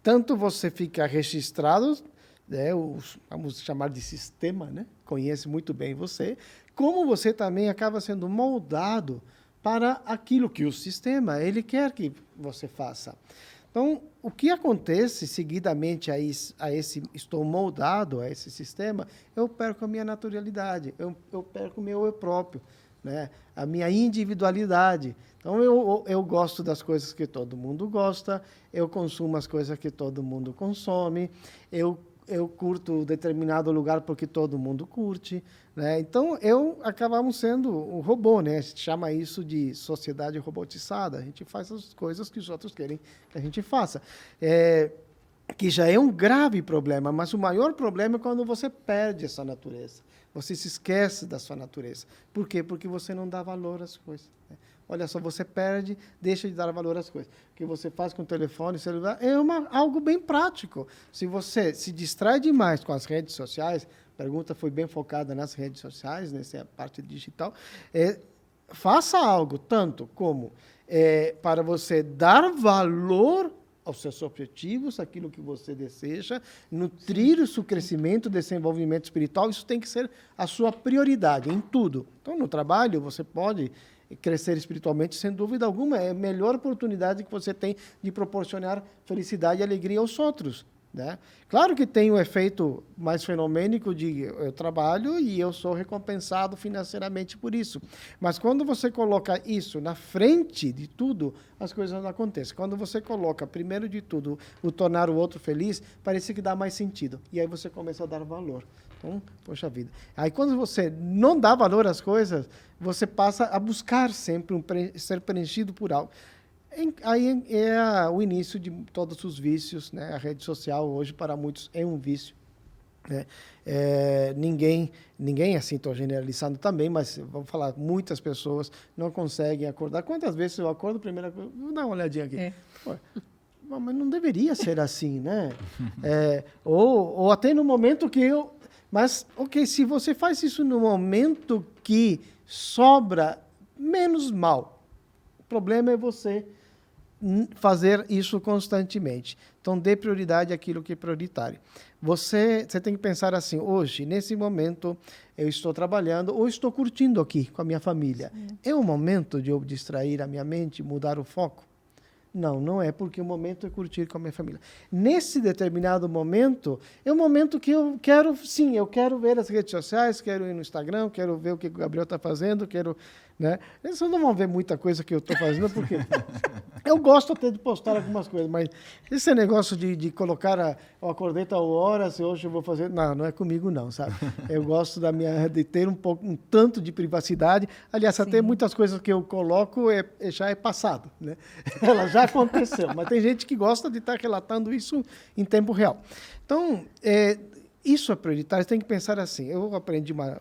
Tanto você fica registrado, né? Vamos chamar de sistema, né? Conhece muito bem você, como você também acaba sendo moldado para aquilo que o sistema ele quer que você faça. Então, o que acontece seguidamente a esse estou moldado a esse sistema, eu perco a minha naturalidade, eu perco o meu eu próprio, né? A minha individualidade. Então, eu gosto das coisas que todo mundo gosta, eu consumo as coisas que todo mundo consome, eu curto determinado lugar porque todo mundo curte, né? Então, acabamos sendo um robô, né? A gente chama isso de sociedade robotizada. A gente faz as coisas que os outros querem que a gente faça. Que já é um grave problema, mas o maior problema é quando você perde essa natureza. Você se esquece da sua natureza. Por quê? Porque você não dá valor às coisas, né? Olha só, você perde, deixa de dar valor às coisas. O que você faz com o telefone celular é algo bem prático. Se você se distrai demais com as redes sociais, a pergunta foi bem focada nas redes sociais, nessa parte digital, faça algo tanto como para você dar valor aos seus objetivos, aquilo que você deseja, nutrir o seu crescimento, desenvolvimento espiritual, isso tem que ser a sua prioridade em tudo. Então, no trabalho, você pode crescer espiritualmente, sem dúvida alguma, é a melhor oportunidade que você tem de proporcionar felicidade e alegria aos outros, né? Claro que tem o efeito mais fenomênico de eu trabalho e eu sou recompensado financeiramente por isso. Mas quando você coloca isso na frente de tudo, as coisas não acontecem. Quando você coloca, primeiro de tudo, o tornar o outro feliz, parece que dá mais sentido. E aí você começa a dar valor. Então, poxa vida. Aí quando você não dá valor às coisas, você passa a buscar sempre ser preenchido por algo. Aí é o início de todos os vícios, né? A rede social hoje para muitos é um vício, né? Ninguém assim, estou generalizando também, mas vamos falar, muitas pessoas não conseguem acordar. Quantas vezes eu acordo, primeira coisa, vou dar uma olhadinha aqui. Pô, mas não deveria ser assim, né? Ou até no momento que mas, ok, se você faz isso no momento que sobra, menos mal. O problema é você fazer isso constantemente. Então, dê prioridade àquilo que é prioritário. Você tem que pensar assim, hoje, nesse momento, eu estou trabalhando ou estou curtindo aqui com a minha família. Sim. É o momento de eu distrair a minha mente, mudar o foco? Não é, porque o momento é curtir com a minha família. Nesse determinado momento, é um momento que eu quero, sim, eu quero ver as redes sociais, quero ir no Instagram, quero ver o que o Gabriel está fazendo, quero, né? Eles não vão ver muita coisa que eu estou fazendo, porque eu gosto até de postar algumas coisas, mas esse negócio de colocar, eu acordei tal hora, se hoje eu vou fazer, não é comigo não, sabe? Eu gosto de ter um tanto de privacidade. Aliás, Sim. até muitas coisas que eu coloco já é passado, né? Ela já aconteceu, mas tem gente que gosta de estar relatando isso em tempo real. Então, isso é prioritário, você tem que pensar assim. Eu aprendi uma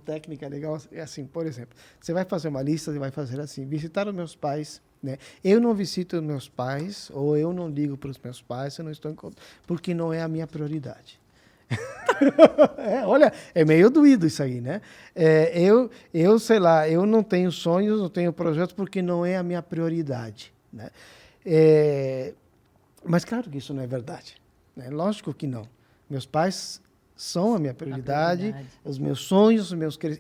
técnica legal, assim, por exemplo, você vai fazer uma lista, você vai fazer assim, visitar os meus pais, né? Eu não visito os meus pais, ou eu não ligo para os meus pais, eu não estou em contato, porque não é a minha prioridade. Olha, é meio doído isso aí, né? Eu sei lá, eu não tenho sonhos, não tenho projetos, porque não é a minha prioridade, né? Mas claro que isso não é verdade, né? Lógico que não. Meus pais são a minha prioridade, os meus sonhos,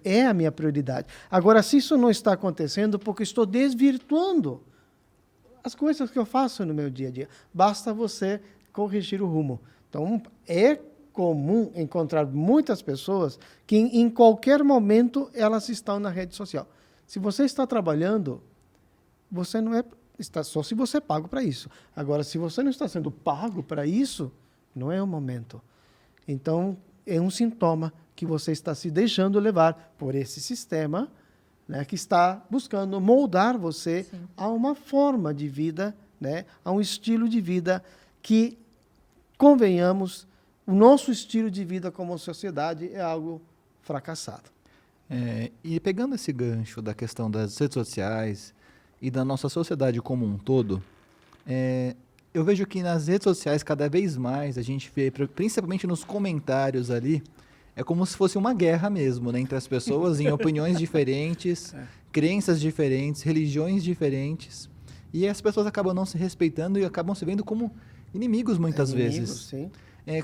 é a minha prioridade. Agora, se isso não está acontecendo, porque estou desvirtuando as coisas que eu faço no meu dia a dia, basta você corrigir o rumo. Então, é comum encontrar muitas pessoas que em qualquer momento elas estão na rede social. Se você está trabalhando, você não está só se você é pago para isso. Agora, se você não está sendo pago para isso, não é o momento. Então, é um sintoma que você está se deixando levar por esse sistema, né, que está buscando moldar você Sim. a uma forma de vida, né, a um estilo de vida que, convenhamos, o nosso estilo de vida como sociedade é algo fracassado. E pegando esse gancho da questão das redes sociais e da nossa sociedade como um todo, eu vejo que nas redes sociais, cada vez mais, a gente vê, principalmente nos comentários ali, é como se fosse uma guerra mesmo, né, entre as pessoas em opiniões diferentes, crenças diferentes, religiões diferentes. E as pessoas acabam não se respeitando e acabam se vendo como inimigos muitas vezes. Sim.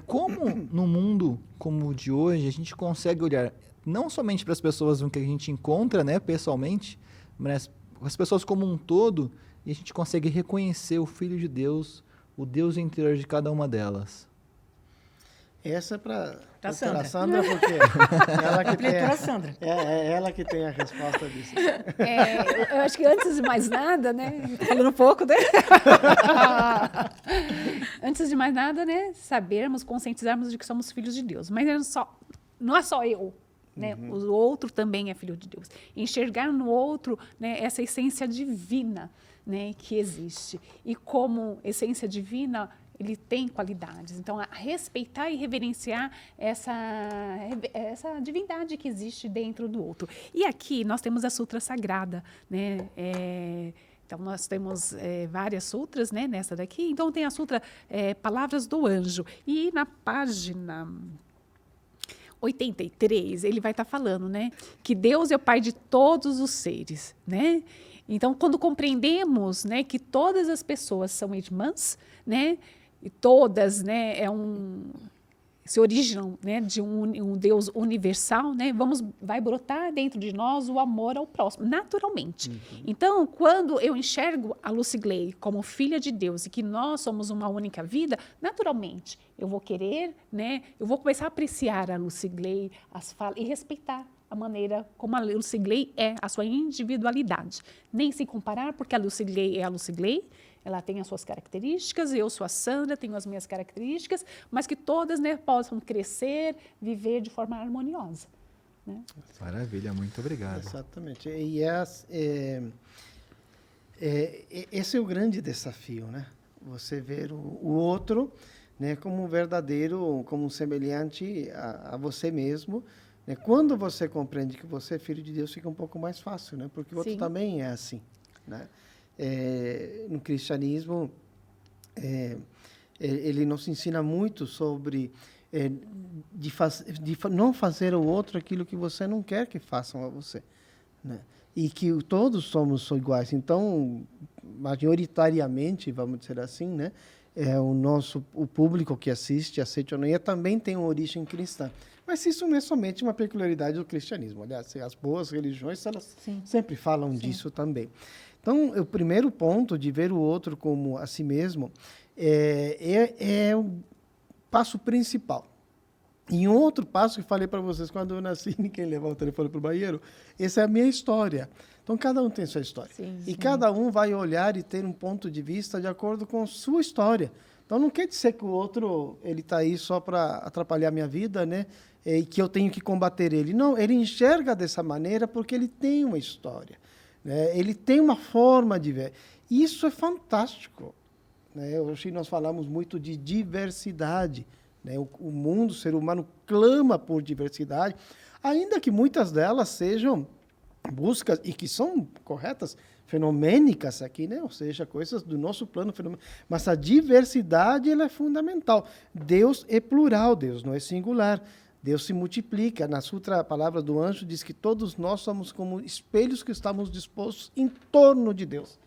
Como no mundo como o de hoje, a gente consegue olhar não somente para as pessoas que a gente encontra, né, pessoalmente, mas as pessoas como um todo, e a gente consegue reconhecer o Filho de Deus, o Deus interior de cada uma delas. Essa é para Pra a Sandra. Sandra, porque ela que tem Diretora Sandra. ela que tem a resposta disso. Eu acho que antes de mais nada, né? Falando um pouco, né? Antes de mais nada, né? Sabermos, conscientizarmos de que somos filhos de Deus. Mas não é só eu, né? O outro também é filho de Deus. Enxergar no outro, né, essa essência divina, né, que existe. E como essência divina, ele tem qualidades. Então, respeitar e reverenciar essa divindade que existe dentro do outro. E aqui nós temos a Sutra Sagrada, né? Então, nós temos várias sutras, né, nessa daqui. Então, tem a Sutra Palavras do Anjo. E na página 83, ele vai estar falando, né, que Deus é o Pai de todos os seres, né? Então, quando compreendemos, né, que todas as pessoas são irmãs, né, e todas, né, se originam, né, de um Deus universal, né, vai brotar dentro de nós o amor ao próximo, naturalmente. Então, quando eu enxergo a Lucilei como filha de Deus e que nós somos uma única vida, naturalmente, eu vou querer, né, eu vou começar a apreciar a Lucilei, as falas e respeitar a maneira como a Lucilei é, a sua individualidade. Nem se comparar, porque a Lucilei é a Lucilei, ela tem as suas características, eu sou a Sandra, tenho as minhas características, mas que todas, né, possam crescer, viver de forma harmoniosa, né? Maravilha, muito obrigado. Exatamente. E esse é o grande desafio, né? Você ver o outro, né, como um verdadeiro, como um semelhante a você mesmo. Né? Quando você compreende que você é filho de Deus, fica um pouco mais fácil, né? Porque o outro Sim. também é assim, né? No cristianismo, ele nos ensina muito sobre não fazer ao outro aquilo que você não quer que façam a você, né? E que todos somos iguais. Então, majoritariamente, vamos dizer assim, né, o público que assiste a Seitonoia também tem uma origem cristã. Mas isso não é somente uma peculiaridade do cristianismo. Aliás, as boas religiões, elas Sim. sempre falam Sim. disso também. Então, o primeiro ponto de ver o outro como a si mesmo é o passo principal. E um outro passo que falei para vocês quando eu nasci, ninguém levava o telefone para o banheiro, essa é a minha história. Então, cada um tem sua história. Sim, E sim. cada um vai olhar e ter um ponto de vista de acordo com sua história. Então, não quer dizer que o outro ele está aí só para atrapalhar a minha vida, né? E que eu tenho que combater ele. Não, ele enxerga dessa maneira porque ele tem uma história, né? Ele tem uma forma de ver. E isso é fantástico, né? Hoje nós falamos muito de diversidade, né? O mundo, o ser humano, clama por diversidade, ainda que muitas delas sejam buscas, e que são corretas, fenomênicas aqui, né? Ou seja, coisas do nosso plano fenomenal. Mas a diversidade ela é fundamental. Deus é plural, Deus não é singular. Deus se multiplica. Na Sutra, a palavra do anjo diz que todos nós somos como espelhos que estamos dispostos em torno de Deus.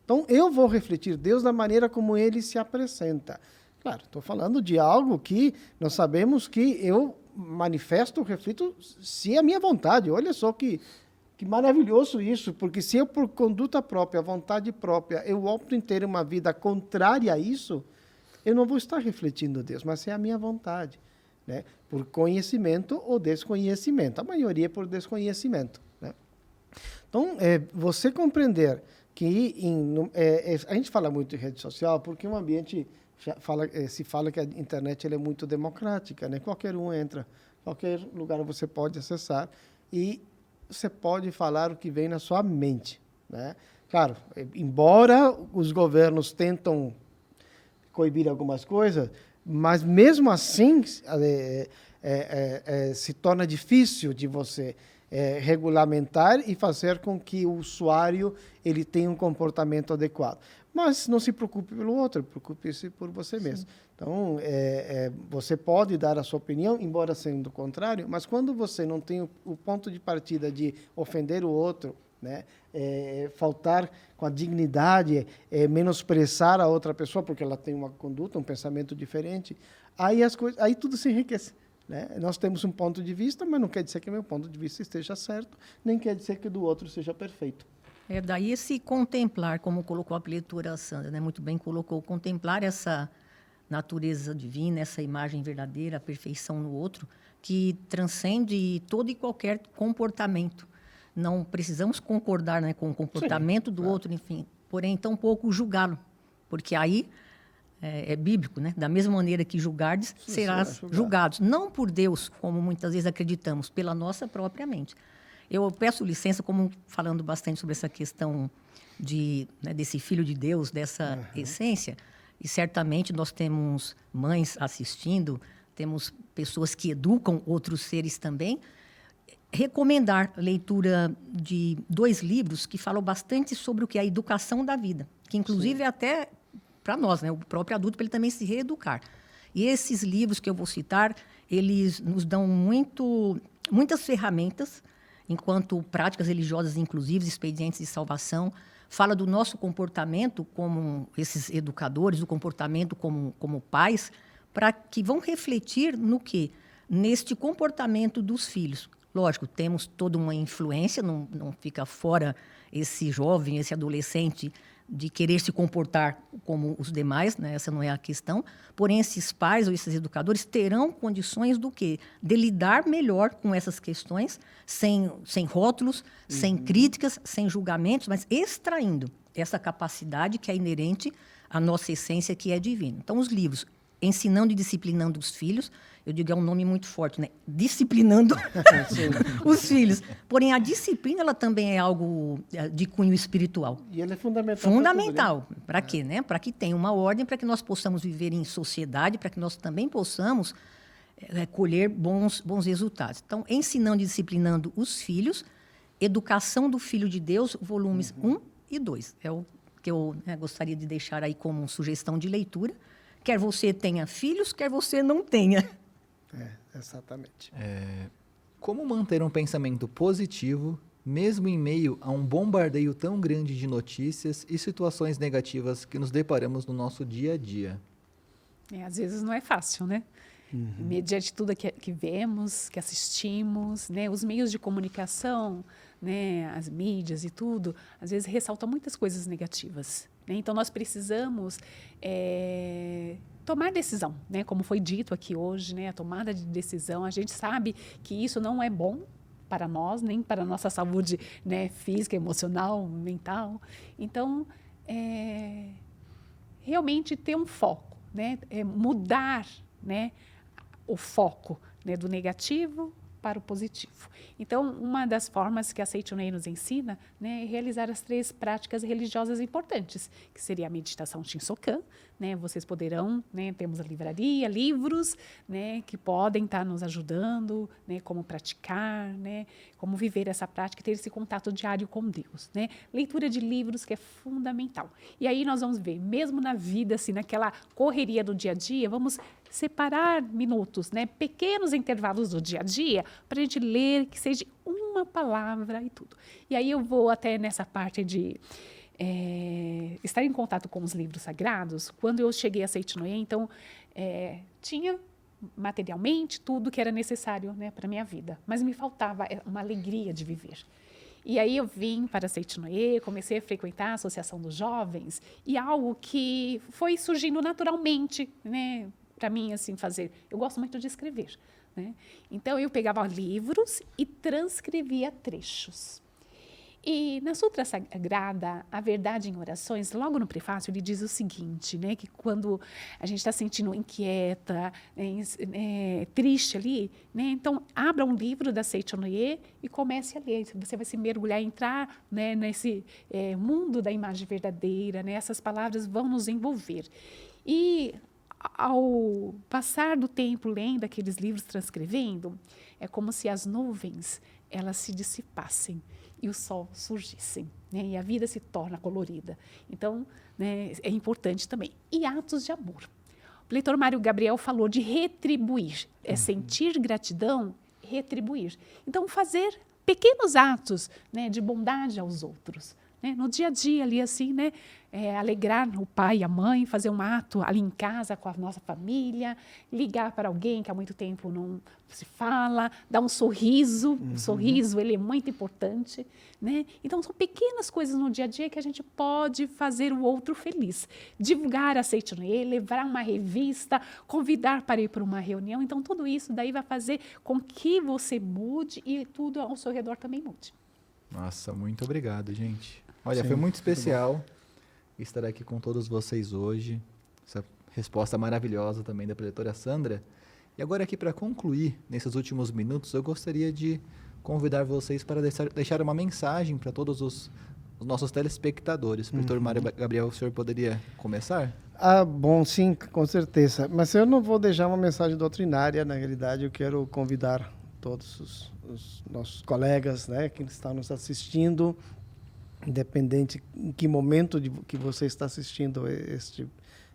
Então, eu vou refletir Deus da maneira como Ele se apresenta. Claro, estou falando de algo que nós sabemos que eu manifesto, reflito, se é a minha vontade. Olha só que maravilhoso isso, porque se eu, por conduta própria, vontade própria, eu opto em ter uma vida contrária a isso, eu não vou estar refletindo Deus, mas é a minha vontade, né? Por conhecimento ou desconhecimento. A maioria é por desconhecimento, né? Então, você compreender que a gente fala muito em rede social porque um ambiente se fala que a internet ela é muito democrática, né? Qualquer um entra, qualquer lugar você pode acessar e você pode falar o que vem na sua mente, né? Claro, embora os governos tentam coibir algumas coisas, mas mesmo assim se torna difícil de você regulamentar e fazer com que o usuário ele tenha um comportamento adequado. Mas não se preocupe pelo outro, preocupe-se por você mesmo. Então, você pode dar a sua opinião, embora sendo o contrário, mas quando você não tem o ponto de partida de ofender o outro, né, faltar com a dignidade, menosprezar a outra pessoa porque ela tem uma conduta, um pensamento diferente, aí tudo se enriquece, né? Nós temos um ponto de vista, mas não quer dizer que meu ponto de vista esteja certo, nem quer dizer que o do outro seja perfeito. Daí esse contemplar, como colocou a leitura Sandra, né? Muito bem colocou, contemplar essa natureza divina, essa imagem verdadeira, a perfeição no outro, que transcende todo e qualquer comportamento. Não precisamos concordar, né, com o comportamento do outro, enfim, porém, tampouco julgá-lo, porque aí é bíblico, né? Da mesma maneira que julgardes, serás julgados. Não por Deus, como muitas vezes acreditamos, pela nossa própria mente. Eu peço licença, como falando bastante sobre essa questão desse Filho de Deus, dessa essência, e certamente nós temos mães assistindo, temos pessoas que educam outros seres também. Recomendar a leitura de 2 livros que falam bastante sobre o que é a educação da vida, que inclusive é até para nós, né, o próprio adulto, para ele também se reeducar. E esses livros que eu vou citar, eles nos dão muitas ferramentas, enquanto práticas religiosas, inclusive, expedientes de salvação, fala do nosso comportamento como esses educadores, do comportamento como pais, para que vão refletir no quê? Neste comportamento dos filhos. Lógico, temos toda uma influência, não fica fora esse jovem, esse adolescente, de querer se comportar como os demais, né? Essa não é a questão. Porém, esses pais ou esses educadores terão condições do quê? De lidar melhor com essas questões, sem rótulos, sem críticas, sem julgamentos, mas extraindo essa capacidade que é inerente à nossa essência, que é divina. Então, os livros Ensinando e Disciplinando os Filhos, eu digo, é um nome muito forte, né? Disciplinando os filhos. Porém, a disciplina, ela também é algo de cunho espiritual. E ela é fundamental. Fundamental. Para quê, né? Para que tenha uma ordem, para que nós possamos viver em sociedade, para que nós também possamos colher bons resultados. Então, Ensinando e Disciplinando os Filhos, Educação do Filho de Deus, volumes 1 e 2. É o que eu gostaria de deixar aí como sugestão de leitura. Quer você tenha filhos, quer você não tenha. Exatamente. Como manter um pensamento positivo, mesmo em meio a um bombardeio tão grande de notícias e situações negativas que nos deparamos no nosso dia a dia? Às vezes não é fácil, né? Mediante tudo que vemos, que assistimos, né? Os meios de comunicação né, as mídias e tudo, às vezes ressalta muitas coisas negativas, né? Então, nós precisamos tomar decisão, né? Como foi dito aqui hoje, né? A tomada de decisão, a gente sabe que isso não é bom para nós, nem para a nossa saúde, né, física, emocional, mental. Então, realmente ter um foco, né? Mudar, né, o foco, né, do negativo para o positivo. Então, uma das formas que a Seichonoye nos ensina, né, é realizar as 3 práticas religiosas importantes, que seria a meditação Shinsokan, né, vocês poderão, né, temos a livraria, livros, né, que podem estar nos ajudando, né, como praticar, né, como viver essa prática e ter esse contato diário com Deus, né, leitura de livros que é fundamental. E aí nós vamos ver, mesmo na vida, assim, naquela correria do dia a dia, vamos separar minutos, né, pequenos intervalos do dia a dia, para a gente ler, que seja uma palavra e tudo. E aí eu vou até nessa parte de estar em contato com os livros sagrados. Quando eu cheguei a Seichonoye, então, tinha materialmente tudo que era necessário, né, para a minha vida, mas me faltava uma alegria de viver. E aí eu vim para a Seichonoye, comecei a frequentar a Associação dos Jovens, e algo que foi surgindo naturalmente, né, para mim, assim, fazer. Eu gosto muito de escrever, né? Então, eu pegava livros e transcrevia trechos. E na Sutra Sagrada, A Verdade em Orações, logo no prefácio, ele diz o seguinte, né, que quando a gente está sentindo inquieta, triste ali, né, então abra um livro da Seichonoye e comece a ler. Você vai se mergulhar, entrar, né, nesse mundo da imagem verdadeira, né, essas palavras vão nos envolver. E ao passar do tempo lendo aqueles livros, transcrevendo, é como se as nuvens elas se dissipassem e o sol surgissem, né? E a vida se torna colorida. Então, né, é importante também. E atos de amor. O leitor Mário Gabriel falou de retribuir. É sentir gratidão, retribuir. Então, fazer pequenos atos, né, de bondade aos outros. Né? No dia a dia, ali assim, né? Alegrar o pai e a mãe, fazer um ato ali em casa com a nossa família, ligar para alguém que há muito tempo não se fala, dar um sorriso. O sorriso, ele é muito importante. Né? Então, são pequenas coisas no dia a dia que a gente pode fazer o outro feliz. Divulgar a Seichonoye, levar uma revista, convidar para ir para uma reunião. Então, tudo isso daí vai fazer com que você mude e tudo ao seu redor também mude. Nossa, muito obrigado, gente. Olha, Sim, foi muito especial estar aqui com todos vocês hoje. Essa resposta maravilhosa também da preletora Sandra. E agora aqui para concluir, nesses últimos minutos, eu gostaria de convidar vocês para deixar uma mensagem para todos os nossos telespectadores. Preletor Mário Gabriel, o senhor poderia começar? Bom, sim, com certeza. Mas eu não vou deixar uma mensagem doutrinária, na realidade eu quero convidar todos os nossos colegas, né, que estão nos assistindo, independente em que momento que você está assistindo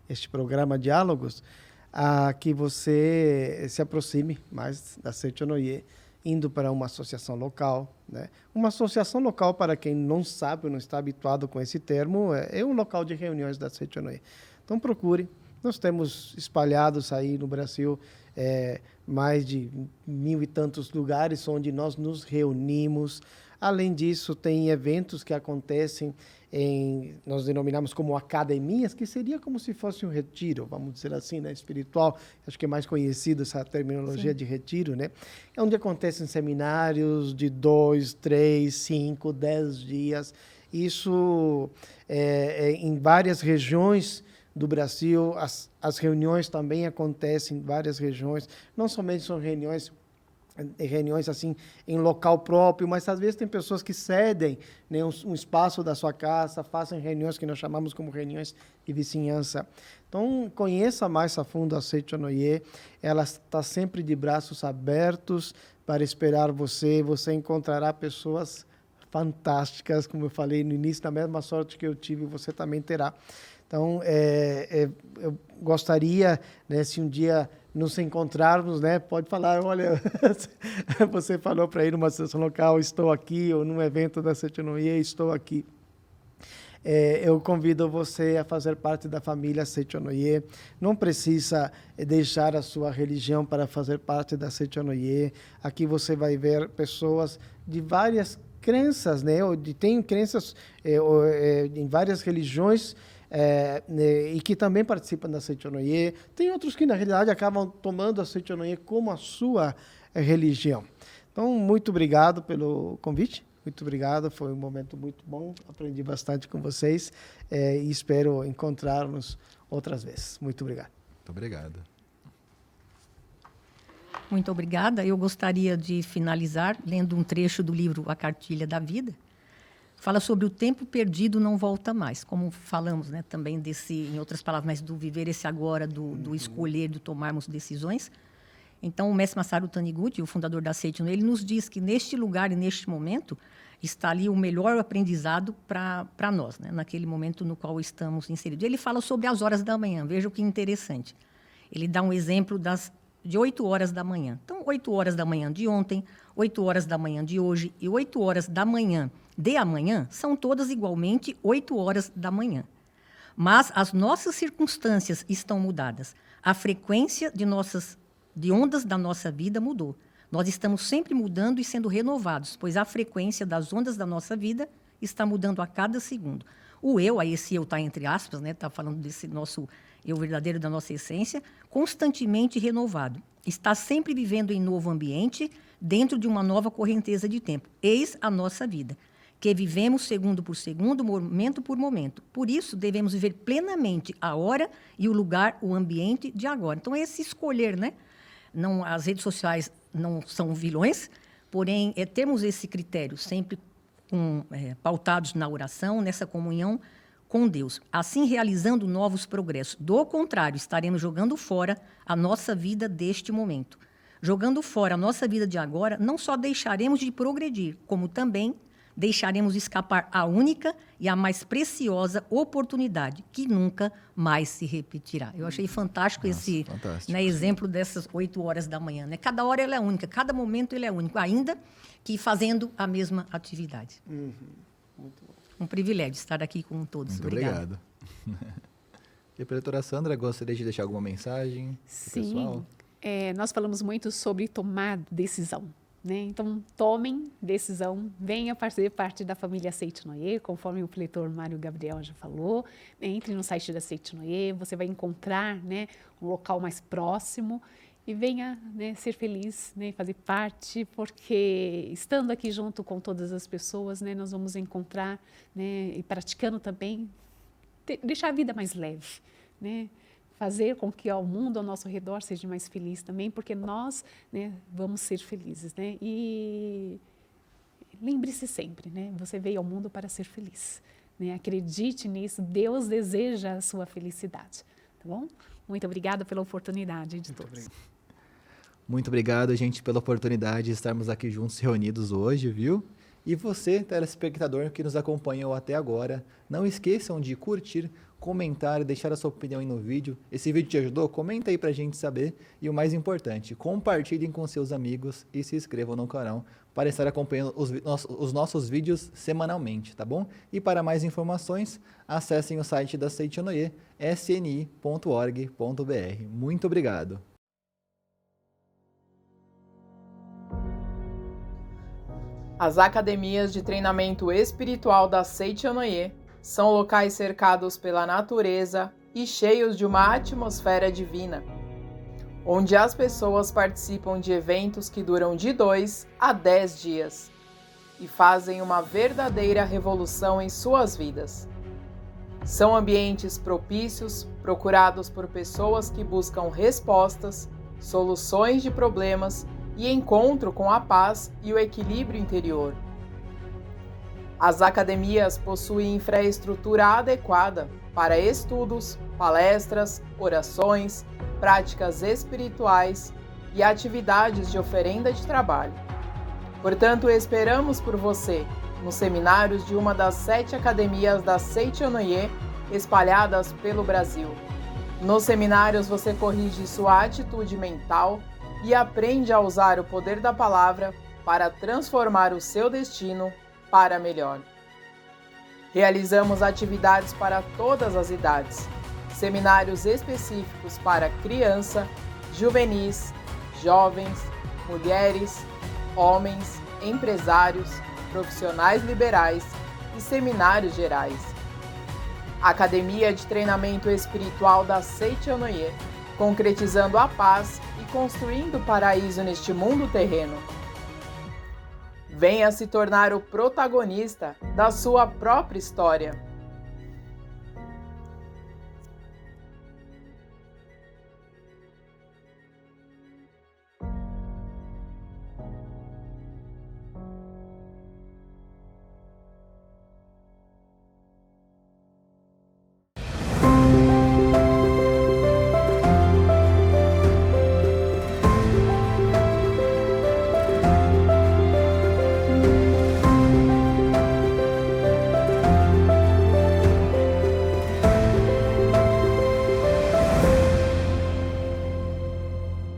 este programa Diálogos, a que você se aproxime mais da Seichonoye, indo para uma associação local, né? Uma associação local, para quem não sabe ou não está habituado com esse termo, é um local de reuniões da Seichonoye. Então procure. Nós temos espalhados aí no Brasil mais de 1.000 e tantos lugares onde nós nos reunimos. Além disso, tem eventos que acontecem nós denominamos como academias, que seria como se fosse um retiro, vamos dizer assim, né, espiritual. Acho que é mais conhecido essa terminologia de retiro, né? É onde acontecem seminários de 2, 3, 5, 10 dias. Isso em várias regiões do Brasil. As reuniões também acontecem em várias regiões. Não somente são reuniões assim em local próprio, mas às vezes tem pessoas que cedem, né, um espaço da sua casa, fazem reuniões que nós chamamos como reuniões de vizinhança. Então, conheça mais a fundo a Seichonoye. Ela está sempre de braços abertos para esperar você. Você encontrará pessoas fantásticas, como eu falei no início, da mesma sorte que eu tive, você também terá. Então, eu gostaria, né, se um dia nos encontrarmos, né, pode falar, olha, você falou para ir numa associação local, estou aqui, ou num evento da Seichonoye, estou aqui. Eu convido você a fazer parte da família Seichonoye. Não precisa deixar a sua religião para fazer parte da Seichonoye. Aqui você vai ver pessoas de várias crenças, né? Tem crenças em várias religiões e que também participam da Seichonoye. Tem outros que, na realidade, acabam tomando a Seichonoye como a sua religião. Então, muito obrigado pelo convite. Muito obrigado, foi um momento muito bom. Aprendi bastante com vocês e espero encontrar-nos outras vezes. Muito obrigado. Muito obrigado. Muito obrigada. Eu gostaria de finalizar lendo um trecho do livro A Cartilha da Vida. Fala sobre o tempo perdido não volta mais. Como falamos, né, também em outras palavras, mas do viver esse agora, do escolher, do tomarmos decisões. Então, o mestre Masaru Taniguchi, o fundador da Seichonoye, ele nos diz que neste lugar e neste momento está ali o melhor aprendizado para nós, né, naquele momento no qual estamos inseridos. Ele fala sobre as horas da manhã. Veja o que interessante. Ele dá um exemplo de 8 horas da manhã. Então, 8 horas da manhã de ontem, 8 horas da manhã de hoje e 8 horas da manhã de amanhã são todas igualmente 8 horas da manhã. Mas as nossas circunstâncias estão mudadas. A frequência de ondas da nossa vida mudou. Nós estamos sempre mudando e sendo renovados, pois a frequência das ondas da nossa vida está mudando a cada segundo. O eu, aí esse eu está entre aspas, né, está falando desse nosso eu verdadeiro, da nossa essência, constantemente renovado. Está sempre vivendo em novo ambiente, dentro de uma nova correnteza de tempo. Eis a nossa vida, que vivemos segundo por segundo, momento por momento. Por isso, devemos viver plenamente a hora e o lugar, o ambiente de agora. Então, esse escolher, né? Não, as redes sociais não são vilões, porém, termos esse critério sempre pautados na oração, nessa comunhão com Deus, assim realizando novos progressos. Do contrário, estaremos jogando fora a nossa vida deste momento. Jogando fora a nossa vida de agora, não só deixaremos de progredir, como também deixaremos escapar a única e a mais preciosa oportunidade, que nunca mais se repetirá. Eu achei fantástico esse né, exemplo dessas 8 horas da manhã. Né? Cada hora ela é única, cada momento ele é único, ainda que fazendo a mesma atividade. Muito bom. Um privilégio estar aqui com todos. Muito Obrigado. E a diretora Sandra, gostaria de deixar alguma mensagem para o pessoal? Nós falamos muito sobre tomar decisão. Né? Então, tomem decisão, venha fazer parte da família Seichonoye, conforme o preletor Mário Gabriel já falou. Entre no site da Seichonoye, você vai encontrar, né, um local mais próximo e venha, né, ser feliz, né, fazer parte, porque estando aqui junto com todas as pessoas, né, nós vamos encontrar, né, e praticando também, deixar a vida mais leve, né? Fazer com que o mundo ao nosso redor seja mais feliz também, porque nós, né, vamos ser felizes, né? E lembre-se sempre, né? Você veio ao mundo para ser feliz, né? Acredite nisso, Deus deseja a sua felicidade, tá bom? Muito obrigada pela oportunidade de todos. Muito obrigado, gente, pela oportunidade de estarmos aqui juntos, reunidos hoje, viu? E você, telespectador que nos acompanhou até agora, não esqueçam de curtir, comentar e deixar a sua opinião aí no vídeo. Esse vídeo te ajudou? Comenta aí pra gente saber. E o mais importante, compartilhem com seus amigos e se inscrevam no canal para estar acompanhando os nossos vídeos semanalmente, tá bom? E para mais informações, acessem o site da Seichonoye, sni.org.br. Muito obrigado! As academias de treinamento espiritual da Seichonoye são locais cercados pela natureza e cheios de uma atmosfera divina, onde as pessoas participam de eventos que duram de 2 a 10 dias e fazem uma verdadeira revolução em suas vidas. São ambientes propícios, procurados por pessoas que buscam respostas, soluções de problemas e encontro com a paz e o equilíbrio interior. As academias possuem infraestrutura adequada para estudos, palestras, orações, práticas espirituais e atividades de oferenda de trabalho. Portanto, esperamos por você nos seminários de uma das 7 academias da Seichonoye espalhadas pelo Brasil. Nos seminários você corrige sua atitude mental e aprende a usar o poder da palavra para transformar o seu destino para melhor. Realizamos atividades para todas as idades, seminários específicos para criança, juvenis, jovens, mulheres, homens, empresários, profissionais liberais e seminários gerais. Academia de Treinamento Espiritual da Seichonoye, concretizando a paz e construindo o paraíso neste mundo terreno. Venha se tornar o protagonista da sua própria história.